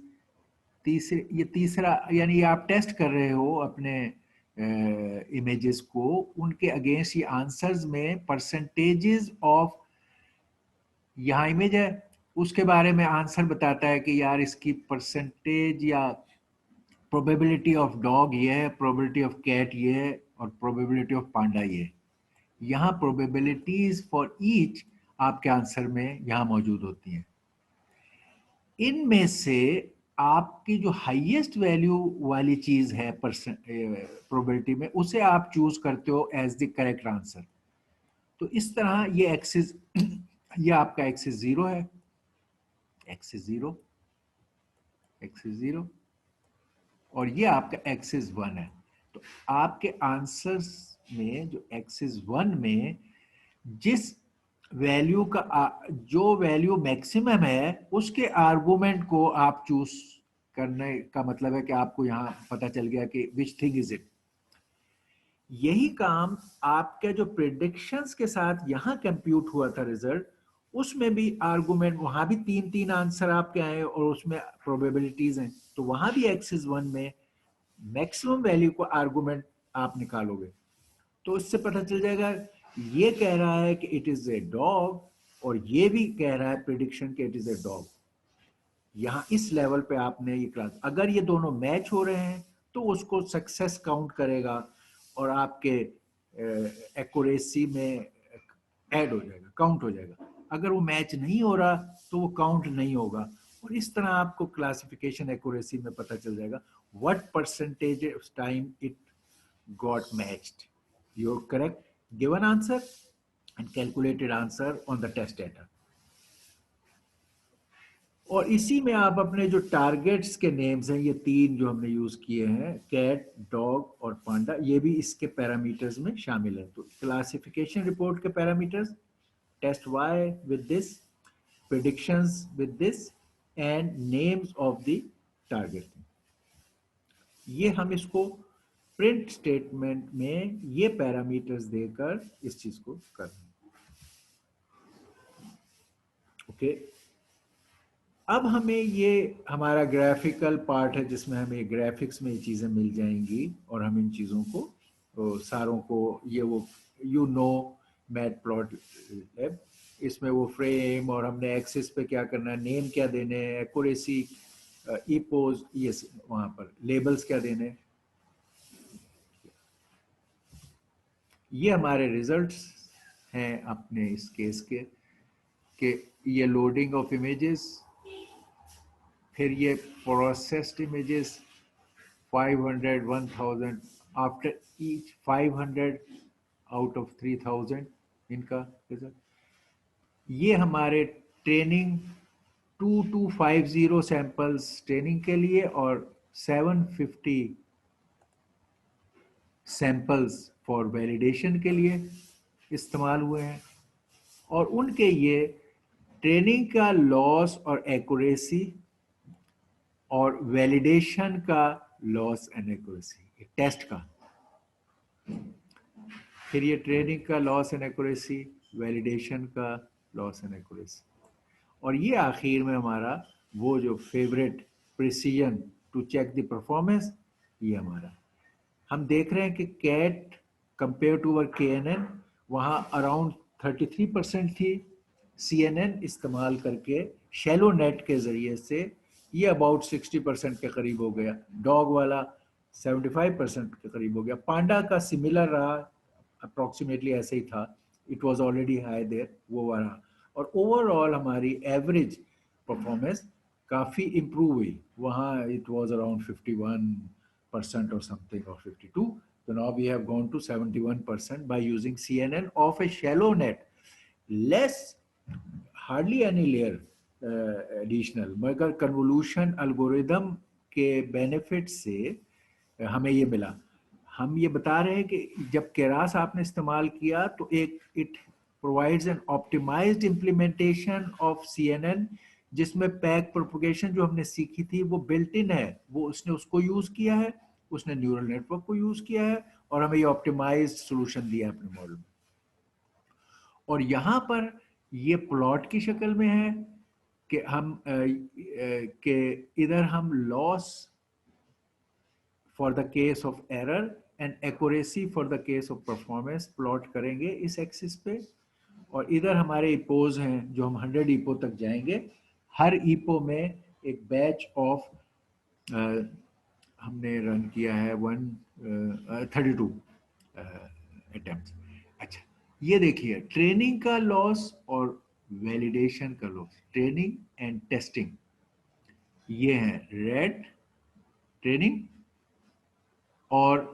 तीसरी, ये तीसरा, यानी ये आप टेस्ट कर रहे हो अपने इमेजेस को, उनके अगेंस्ट ये आंसर्स में परसेंटेजेस ऑफ, यहाँ इमेज है उसके बारे में आंसर बताता है कि यार इसकी परसेंटेज या प्रोबेबिलिटी ऑफ डॉग ये है, प्रोबेबिलिटी ऑफ कैट ये है, और प्रोबेबिलिटी ऑफ पांडा ये है। यहाँ प्रोबेबिलिटीज फॉर ईच आपके आंसर में यहाँ मौजूद होती हैं। इनमें से आपकी जो हाईएस्ट वैल्यू वाली चीज है प्रोबेबिलिटी में, उसे आप चूज करते हो एज द करेक्ट आंसर। तो इस तरह ये एक्सिस ये आपका एक्सिस 0 है, एक्सिस 0, एक्सिस 0, और ये आपका एक्सिस 1 है। तो आपके आंसर्स में जो एक्सिस 1 में जिस वैल्यू का जो वैल्यू मैक्सिमम है, उसके आर्गुमेंट को आप चूज करने का मतलब है कि आपको यहां पता चल गया कि विच थिंग इज इट। यही काम आपके जो प्रिडिक्शंस के साथ यहां कंप्यूट हुआ था रिजल्ट, उसमें भी आर्गुमेंट, वहां भी 3 आंसर आपके आए और उसमें प्रोबेबिलिटीज हैं, तो वहां भी एक्सिस 1 में मैक्सिमम वैल्यू को आर्गुमेंट आप निकालोगे, तो इससे पता चल जाएगा ये कह रहा है कि इट इज ए डॉग, और ये भी कह रहा है प्रिडिक्शन कि इट इज ए डॉग। यहां इस लेवल पे आपने ये क्लास, अगर ये दोनों मैच हो रहे हैं तो उसको सक्सेस काउंट करेगा और आपके एक्यूरेसी में ऐड हो जाएगा, काउंट हो जाएगा। अगर वो मैच नहीं हो रहा तो वो काउंट नहीं होगा। और इस तरह आपको क्लासिफिकेशन एक्यूरेसी में पता चल जाएगा what percentage time it got matched your correct given answer and calculated answer on the test data। और इसी में आप अपने जो टारगेट्स के नेम्स हैं, ये 3 जो हमने यूज किए हैं, कैट, डॉग और पांडा, ये भी इसके पैरामीटर्स में शामिल है। तो क्लासिफिकेशन रिपोर्ट के parameters, test Y with this, predictions with this, and names of the target. ये हम इसको प्रिंट स्टेटमेंट में ये पैरामीटर्स देकर इस चीज को कर रहे हैं। ओके, अब हमें ये हमारा ग्राफिकल पार्ट है जिसमें हमें ग्राफिक्स में ये चीजें मिल जाएंगी, और हम इन चीजों को सारों को ये वो मैट प्लॉट लैब, इसमें वो फ्रेम और हमने एक्सिस पे क्या करना है, नेम क्या देने, एक्यूरेसी, इपोज, ये वहां पर लेबल्स क्या देने, ये हमारे रिजल्ट्स हैं अपने इस केस के ये लोडिंग ऑफ इमेजेस, फिर ये processed images 500, 1000 after each 500 out of 3000 इनका रिजल्ट। ये हमारे ट्रेनिंग 2250 सैंपल्स ट्रेनिंग के लिए और 750 सैंपल्स फॉर वैलिडेशन के लिए इस्तेमाल हुए हैं। और उनके ये ट्रेनिंग का लॉस और एक्यूरेसी और वैलिडेशन का लॉस एंड एक्यूरेसी, टेस्ट का, फिर ये ट्रेनिंग का लॉस एंड एक्यूरेसी, वैलिडेशन का लॉस एंड एक्यूरेसी, और ये आखिर में हमारा वो जो favourite precision to check the performance, ये हमारा हम देख रहे हैं कि cat compare to our KNN वहाँ अराउंड 33% थी। CNN इस्तेमाल करके शैलो नेट के ज़रिए से ये अबाउट 60% के करीब हो गया, डॉग वाला 75% के करीब हो गया, पांडा का सिमिलर रहा, अप्रॉक्सीमेटली ऐसे ही था, it was already high there, वो रहा। और ओवरऑल हमारी एवरेज परफॉर्मेंस काफ़ी इम्प्रूव हुई, वहाँ it was around 51% or something, or 52. So now we have gone to 71% by using CNN of a shallow net, less, hardly any layer additional, मगर convolution algorithm के benefit से हमें ये मिला। हम ये बता रहे हैं कि जब केरास आपने इस्तेमाल किया तो एक it provides an optimised implementation of CNN, जिसमें पैक प्रोपगेशन जो हमने सीखी थी वो बिल्ट इन है, वो उसने उसको यूज किया है, उसने न्यूरल नेटवर्क को यूज किया है और हमें ये ऑप्टिमाइज्ड सॉल्यूशन दिया है अपने मॉडल में। और यहाँ पर ये प्लॉट की शक्ल में है कि हम कि इधर हम loss for the case of error and accuracy for the case of performance plot करेंगे इस एक्सिस पे, और इधर हमारे इपोज हैं जो हम 100 ईपो तक जाएंगे। हर ईपो में एक बैच ऑफ हमने रन किया है 132 अटेम्प्ट। अच्छा, ये देखिए ट्रेनिंग का लॉस और वैलिडेशन का लॉस, ट्रेनिंग एंड टेस्टिंग, ये है रेड ट्रेनिंग और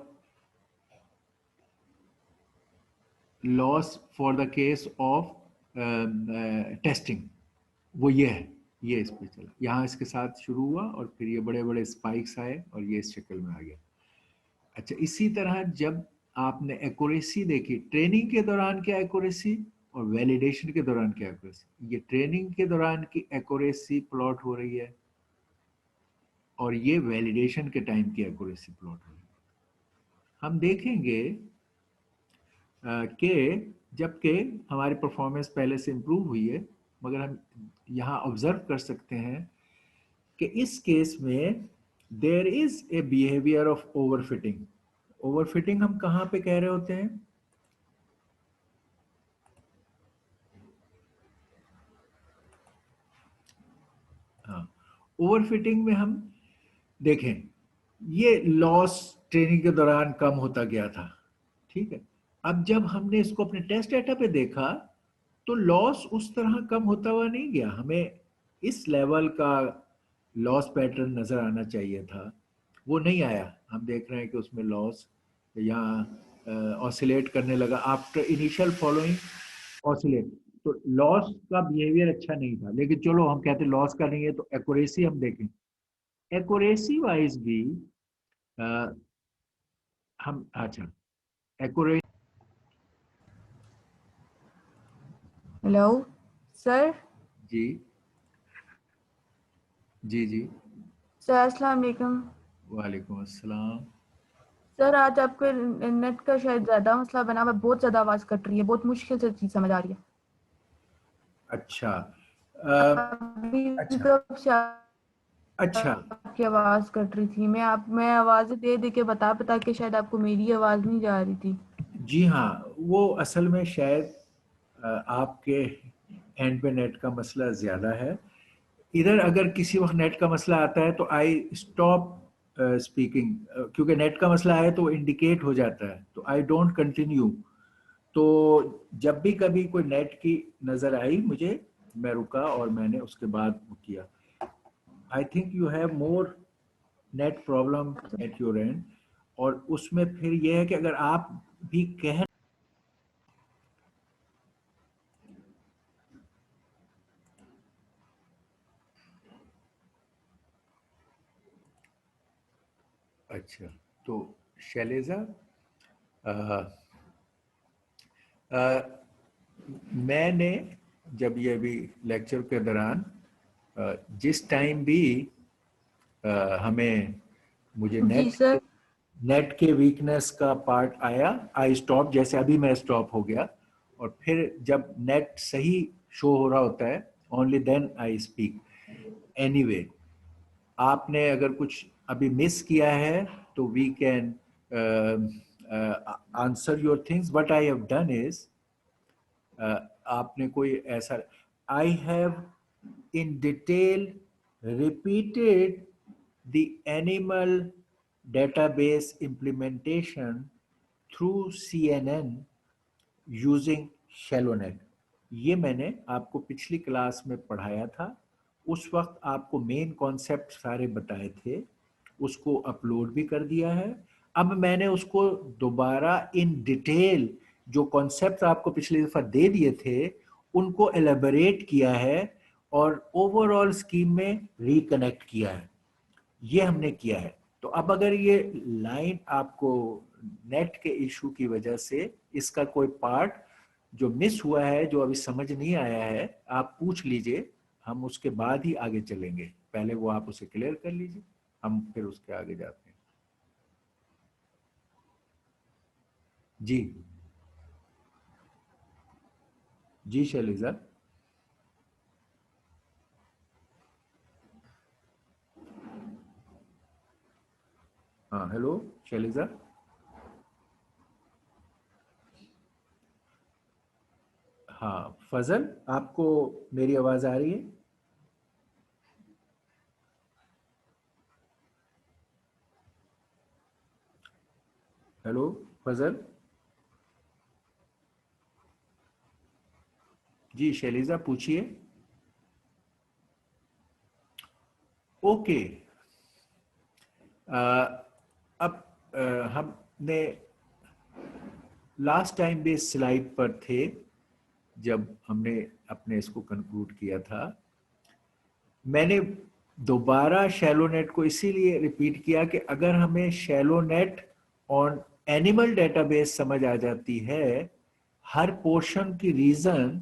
loss for the case of testing, वो ये है, ये इस पे चला, यहाँ इसके साथ शुरू हुआ और फिर ये बड़े बड़े स्पाइक्स आए और ये इस शक्ल में आ गया। अच्छा, इसी तरह जब आपने एक्यूरेसी देखी, ट्रेनिंग के दौरान क्या एक्यूरेसी और वैलिडेशन के दौरान क्या एक्यूरेसी, ये ट्रेनिंग के दौरान की एक्यूरेसी प्लॉट हो रही है और ये वैलिडेशन के टाइम की एक्यूरेसी प्लॉट हो रही है। हम देखेंगे कि जबकि हमारी परफॉर्मेंस पहले से इम्प्रूव हुई है, मगर हम यहाँ ऑब्जर्व कर सकते हैं कि इस केस में there is a behaviour of overfitting. Overfitting हम कहाँ पे कह रहे होते हैं? हाँ, ओवरफिटिंग में हम देखें ये लॉस ट्रेनिंग के दौरान कम होता गया था, ठीक है। अब जब हमने इसको अपने टेस्ट डेटा पे देखा तो लॉस उस तरह कम होता हुआ नहीं गया, हमें इस लेवल का लॉस पैटर्न नजर आना चाहिए था, वो नहीं आया। हम देख रहे हैं कि उसमें लॉस यहाँ ऑसिलेट करने लगा आफ्टर इनिशियल फॉलोइंग ऑसिलेट, तो लॉस का बिहेवियर अच्छा नहीं था। लेकिन चलो हम कहते लॉस का नहीं है तो एक्यूरेसी हम देखें, एक्यूरेसी वाइज भी हम अच्छा एक्यूरेसी, हेलो सर। जी जी जी, सर अस्सलाम वालेकुम। वालेकुम अस्सलाम। सर आज आपके नेट का शायद ज़्यादा मसला बना हुआ है, बहुत ज़्यादा आवाज़ कट रही है, बहुत मुश्किल से चीज़ समझ आ रही है। अच्छा अभी अच्छा तो अच्छा आपकी आवाज़ कट रही थी, मैं आवाज़ें दे दे के बता के शायद आपको मेरी आवाज़ नहीं जा रही थी। जी हाँ, वो असल में शायद आपके एंड पे नेट का मसला ज़्यादा है। इधर अगर किसी वक्त नेट का मसला आता है तो आई स्टॉप स्पीकिंग, क्योंकि नेट का मसला है तो इंडिकेट हो जाता है, तो आई डोंट कंटिन्यू। तो जब भी कभी कोई नेट की नज़र आई मुझे, मैं रुका और मैंने उसके बाद वो किया। I think you have more net problem at your and, और उसमें फिर यह है कि अगर आप भी कह, अच्छा, तो शैलेजा मैंने जब ये अभी लेक्चर के दौरान जिस टाइम भी हमें मुझे जी सर। नेट के वीकनेस का पार्ट आया, आई स्टॉप, जैसे अभी मैं स्टॉप हो गया, और फिर जब नेट सही शो हो रहा होता है only then I speak. Anyway, आपने अगर कुछ अभी मिस किया है तो we can answer your things. What I have done is, आपने कोई ऐसा, I have in detail repeated the animal database implementation through CNN using ShallowNet। ये मैंने आपको पिछली क्लास में पढ़ाया था, उस वक्त आपको मेन कॉन्सेप्ट सारे बताए थे, उसको अपलोड भी कर दिया है। अब मैंने उसको दोबारा इन डिटेल जो कॉन्सेप्ट आपको पिछली दफ़ा दे दिए थे उनको एलेबोरेट किया है और ओवरऑल स्कीम में रिकनेक्ट किया है, ये हमने किया है। तो अब अगर ये लाइन आपको नेट के इशू की वजह से इसका कोई पार्ट जो मिस हुआ है, जो अभी समझ नहीं आया है, आप पूछ लीजिए, हम उसके बाद ही आगे चलेंगे। पहले वो आप उसे क्लियर कर लीजिए, हम फिर उसके आगे जाते हैं। जी जी शैलेजा। हाँ हेलो शैलेजा। हाँ फजल, आपको मेरी आवाज आ रही है? हेलो फजल। जी शैलेजा पूछिए। ओके। अब हमने लास्ट टाइम भी इस स्लाइड पर थे जब हमने अपने इसको कंक्लूड किया था। मैंने दोबारा शैलो नेट को इसीलिए रिपीट किया कि अगर हमें shallow net on animal database समझ आ जाती है, हर पोर्शन की रीजन,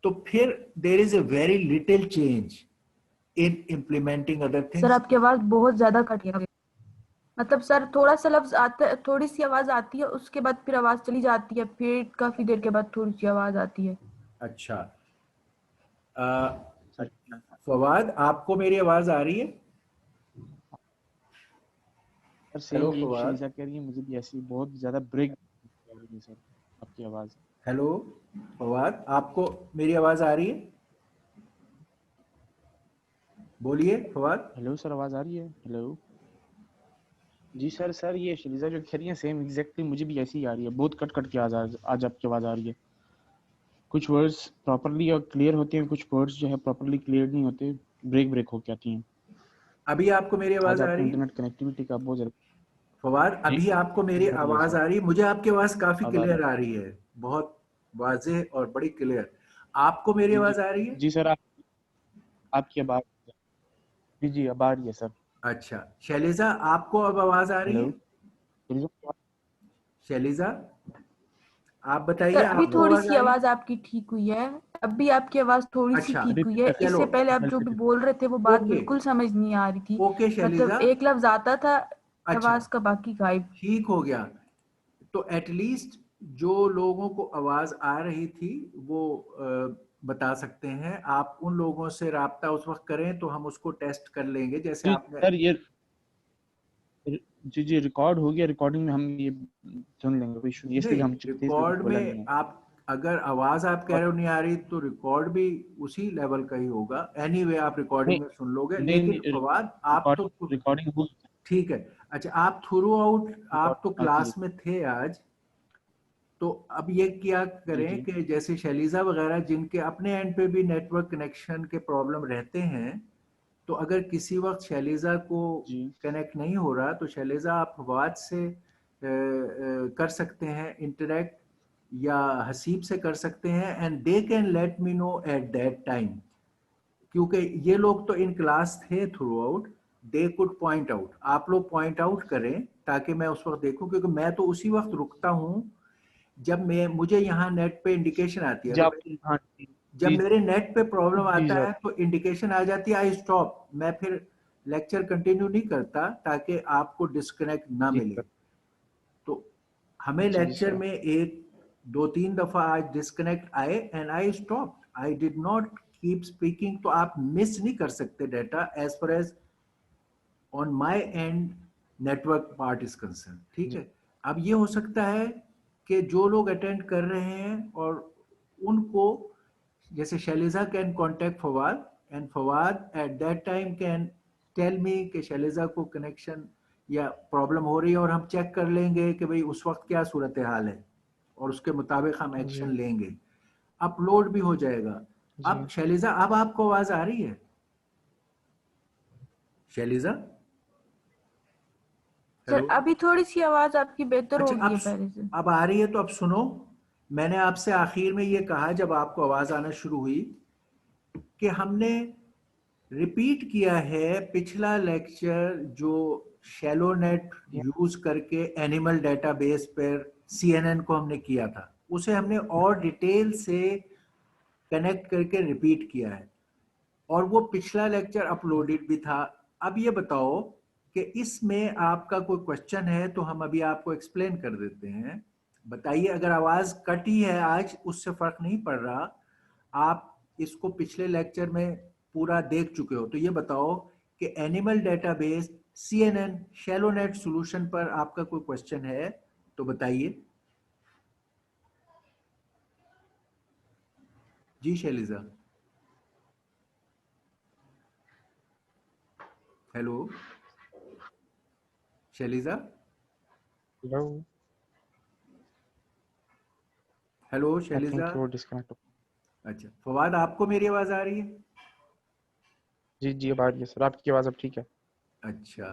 तो फिर there is a very little change in implementing other sir things. आपकी आवाज बहुत ज्यादा कट गया, मतलब सर थोड़ा सा लफ्ज आता है, थोड़ी सी आवाज आती है, उसके बाद फिर आवाज चली जाती है, फिर काफी देर के बाद थोड़ी सी आवाज आती है। अच्छा। फवाद, आपको मेरी आवाज आ रही है? सर हेलो सेम ये फवाद। शैलिजा कह रही है, मुझे भी ऐसी बहुत ज्यादा ब्रेक आ रही है सर आपकी आवाज। हेलो फवाद, आपको मेरी आवाज आ रही है? बोलिए फवाद। हेलो सर, आवाज आ रही है? हेलो जी सर। सर ये शैलिजा जो कह रही है सेम एग्जैक्टली मुझे भी ऐसी ही आ रही है, बहुत कट कट के आज आपकी आवाज आ रही है। कुछ वर्ड्स प्रॉपरली और क्लियर होते हैं, कुछ वर्ड्स जो है प्रॉपरली क्लियर नहीं होते, ब्रेक ब्रेक होके आती हैं। अभी आपको मेरी आवाज आज आ आपको रही है? इंटरनेट कनेक्टिविटी का बहुत ज्यादा फवाद, जी अभी आपको मेरी आ रही है आवाज सर। आ रही है? मुझे आपकी आवाज काफी अब आ रही क्लियर आ रही है, बहुत वाज़ेह और बड़ी क्लियर। आपको मेरी जी जी आवाज आ रही है? जी सर। आपकी आवाज जी जी अब आ रही है सर। अच्छा शैलेजा, आपको अब आवाज आ रही हेलो है? शैलिजा। शैलेजा, आप सर बताइए, अभी आपको थोड़ी आवाज सी आ रही है? आवाज आपकी ठीक हुई है, अभी आपकी आवाज थोड़ी सी अच्छा ठीक हुई है। रिपीट चलो। इससे पहले आप जो भी बोल रहे थे वो बात ओके। बिल्कुल समझ नहीं आ रही थी, ओके मतलब शैलेजा। एक लफ्ज आता था, अच्छा आवाज का बाकी गायब। ठीक हो गया। तो एटलीस्ट जो लोगों को आवाज आ रही थी वो बता सकते हैं। आप उन लोगों से राब्ता उस वक्त करें तो हम उसको टेस्ट कर लेंगे, जैसे जी आपने। सर ये जी जी रिकॉर्ड हो गया, रिकॉर्डिंग में हम ये सुन लेंगे, कोई इशू नहीं, इसलिए नहीं, हम तेज करके रिकॉर्ड बोला नहीं में है। आप अगर आवाज आप कह और रहे हो नहीं आ रही तो रिकॉर्ड भी उसी लेवल का ही होगा। एनीवे आप नहीं रिकॉर्डिंग में सुन लोगे, नहीं लेकिन नहीं फवाद आप तो रिकॉर्डिंग रिकॉर्डिंग हो ठीक है। अच्छा, आप थ्रू आउट, आप तो रिकॉर्डिंग आती है। क्लास में थे आज, तो अब ये क्या जी करें जी कि जैसे शैलीजा वगैरह जिनके अपने एंड पे भी नेटवर्क कनेक्शन के प्रॉब्लम रहते हैं, तो अगर किसी वक्त शैलीजा को जी कनेक्ट नहीं हो रहा तो शैलीजा आप फवाद से कर सकते हैं इंटरेक्ट, या हसीब से कर सकते हैं, and they can let me know at that time. क्योंकि ये लोग तो इन क्लास थे through out, they could point out. आप लोग पॉइंट आउट करें ताकि मैं उस वक्त देखूं, क्योंकि मैं तो उसी वक्त रुकता हूं जब मैं मुझे यहाँ नेट पे इंडिकेशन आती है। जी आप अगर हाँ जी जब जी मेरे नेट पे प्रॉब्लम जी आता सर है तो इंडिकेशन आ जाती है, आई स्टॉप। मैं फिर लेक्चर कंटिन्यू नहीं करता ताकि आपको डिस्कनेक्ट ना जी मिले। सर तो हमें जी लेक्चर सर में एक दो तीन दफा आज डिस्कनेक्ट आए and I stop, I did not keep speaking. तो आप मिस नहीं कर सकते data as far as on my end network part is concern. ठीक जी है। अब ये हो सकता है कि जो लोग अटेंड कर रहे हैं और उनको, जैसे Shailja can contact Fawad, and Fawad at that time can tell me कि शैलिजा को कनेक्शन या प्रॉब्लम हो रही है, और हम चेक कर लेंगे कि भाई उस वक्त क्या सूरत हाल है, और उसके मुताबिक हम जी एक्शन लेंगे। अपलोड भी हो जाएगा। जी अब शैलिजा, अब आपको आवाज आ रही है? शैलिजा, सर हेलो। अभी थोड़ी सी आवाज आपकी बेहतर हो अच्छा, गई है पहले से। अब आ रही है तो अब सुनो। मैंने आपसे आखिर में ये कहा जब आपको आवाज आना शुरू हुई कि हमने रिपीट किया है पिछला लेक्चर जो शैलो नेट यूज करके एनिमल डेटाबेस पर CNN को हमने किया था, उसे हमने और डिटेल से कनेक्ट करके रिपीट किया है, और वो पिछला लेक्चर अपलोडेड भी था। अब ये बताओ कि इसमें आपका कोई क्वेश्चन है तो हम अभी आपको एक्सप्लेन कर देते हैं। बताइए, अगर आवाज कटी है आज उससे फर्क नहीं पड़ रहा, आप इसको पिछले लेक्चर में पूरा देख चुके हो, तो ये बताओ कि animal database CNN shallow net solution पर आपका कोई क्वेश्चन है तो बताइए। जी Shailja, hello Shailja, hello, hello I Shailja. Think वो डिस्कनेक्ट। अच्छा फवाद, आपको मेरी आवाज आ रही है? जी जी, अब आ रही है सर, आपकी आवाज़ अब ठीक है। अच्छा,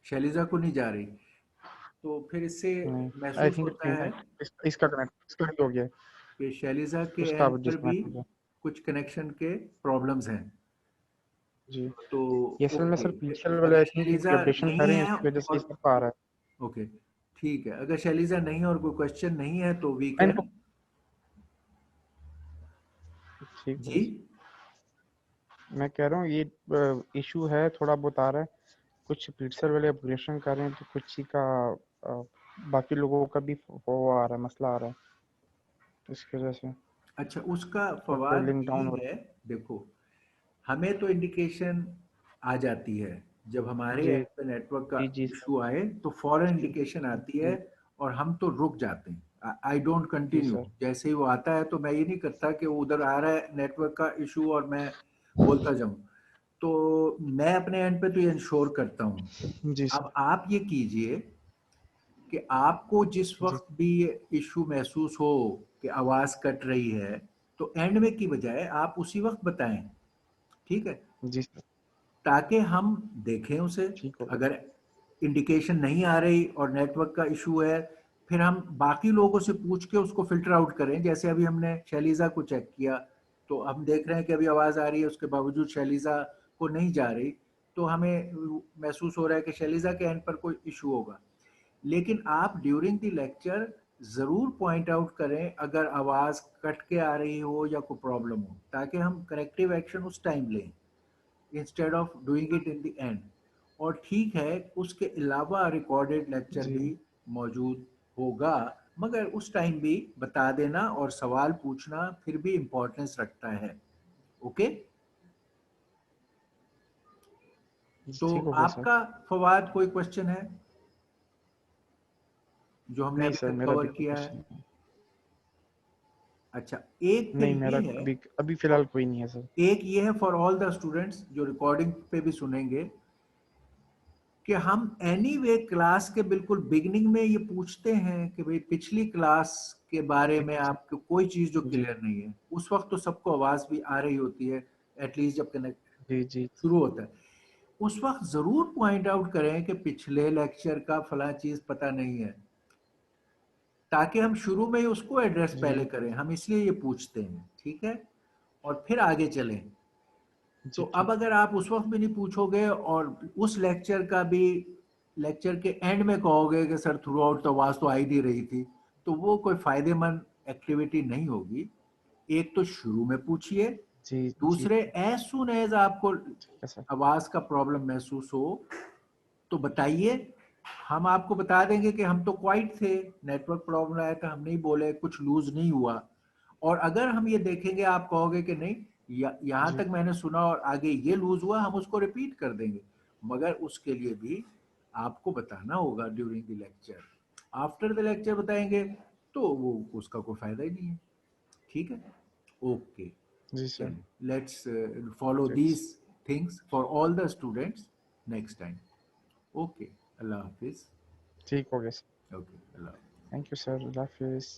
शैलिजा को नहीं जा रही, तो फिर इससे नहीं, आई महसूस थिंक होता है इसका कनेक्ट हो गया है, कि शैलिजा के उसका एंड अब पर भी डिस्कनेक्ट हो गया। कुछ कनेक्शन के प्रॉब्लम्स हैं। जी, तो ये असल में ओके, सर पीछे वाले अगर आई थिंक शैलिजा अपडेशन कर नहीं रहे हैं, है इसकी वजह से ये और सब आ रहा है। ओके ठीक है, अगर शैलिजा नहीं है और कोई क्वेश्चन नहीं है तो वी मैं कैन। इनको ठीक है, जी मैं कह रहा हूँ ये इशू है, थोड़ा बहुत आ रहा है। कुछ पिक्सल वाले अपग्रेडेशन कर रहे हैं तो कुछ ही का अ, बाकी लोगों का भी वो आ रहा है, मसला आ रहा है इसकी वजह से अच्छा, उसका लगता है फवाद लिंक ये डाउन हो है, देखो हमें तो इंडिकेशन आ जाती है जब रहा है। हमारे जी ऐप पे नेटवर्क का जी जी सर। इशू आए, तो फॉरेन जी इंडिकेशन आती है जी और हम तो रुक जाते हैं। आई डोंट जी कंटिन्यू, सर। जैसे ही वो आता है तो मैं ये नहीं करता कि वो उधर आ रहा है नेटवर्क का इशू और मैं बोलता जाऊं। तो मैं अपने एंड पे तो ये इंश्योर करता हूँ। जी सर। अब आप ये कीजिए कि आपको जिस जी वक्त भी ये इशू महसूस हो कि आवाज कट रही है, तो एंड में की बजाय आप उसी वक्त बताएं, ठीक है, जी सर। ताकि हम देखें उसे। ठीक हो गया। अगर इंडिकेशन नहीं आ रही और नेटवर्क का इशू है, फिर हम बाकी लोगों से पूछ के उसको फिल्टर आउट करें। जैसे अभी हमने शैलिजा को चेक किया, तो हम देख रहे हैं कि अभी आवाज़ आ रही है, उसके बावजूद शैलिजा को नहीं जा रही, तो हमें महसूस हो रहा है कि शैलिजा के एंड पर कोई इशू होगा। लेकिन आप ड्यूरिंग द लेक्चर ज़रूर पॉइंट आउट करें अगर आवाज़ कट के आ रही हो या कोई प्रॉब्लम हो, ताकि हम करेक्टिव एक्शन उस टाइम लें instead of doing it in the end. और ठीक है, उसके अलावा रिकॉर्डेड लेक्चर जी भी मौजूद होगा, मगर उस टाइम भी बता देना और सवाल पूछना फिर भी इम्पोर्टेंस रखता है। ओके, जी, तो ठीक हो गया सर। आपका फवाद कोई क्वेश्चन है जो हमने नहीं अभी सर, तक मेरा कवर भी कोई किया क्वेश्चन है? नहीं है। अच्छा, एक फिर नहीं, ये मेरा है, अभी फिलहाल कोई नहीं है सर। एक ये है फॉर ऑल द स्टूडेंट्स जो रिकॉर्डिंग पे भी सुनेंगे, कि हम एनीवे क्लास के बिल्कुल बिगिनिंग में ये पूछते हैं कि भाई पिछली क्लास के बारे में जी आपको कोई चीज जो जी क्लियर नहीं है। उस वक्त तो सबको आवाज भी आ रही होती है, एटलीस्ट जब कनेक्ट जी जी शुरू होता है। उस वक्त जरूर पॉइंट आउट करें कि पिछले लेक्चर का फला चीज पता नहीं है, ताकि हम शुरू में ही उसको एड्रेस पहले जी करें। हम इसलिए ये पूछते हैं, ठीक है, और फिर आगे चलें। तो जी अब ठीक। अगर आप उस वक्त भी नहीं पूछोगे और उस लेक्चर का भी लेक्चर के एंड में कहोगे कि सर थ्रू आउट तो आवाज तो आ ही नहीं रही थी, तो वो कोई फायदेमंद एक्टिविटी नहीं होगी। एक तो शुरू में पूछिए, जी जी दूसरे एज सुन एज आपको ठीक है सर। आवाज का प्रॉब्लम महसूस हो तो बताइए। हम आपको बता देंगे कि हम तो क्वाइट थे, नेटवर्क प्रॉब्लम आया था, हम नहीं बोले, कुछ लूज नहीं हुआ। और अगर हम ये देखेंगे आप कहोगे कि नहीं यहाँ जी तक मैंने सुना और आगे ये लूज हुआ, हम उसको रिपीट कर देंगे। मगर उसके लिए भी आपको बताना होगा during the lecture. After the lecture बताएंगे तो वो उसका कोई फायदा ही नहीं है। ठीक है, ओके, जी सर। चलिए लेट्स फॉलो ठीक these things for all the students next time. Okay, अल्लाह हाफिज। ठीक हो गया सर। ओके, अल्लाह हाफिज। थैंक यू सर, अल्लाह हाफिज़।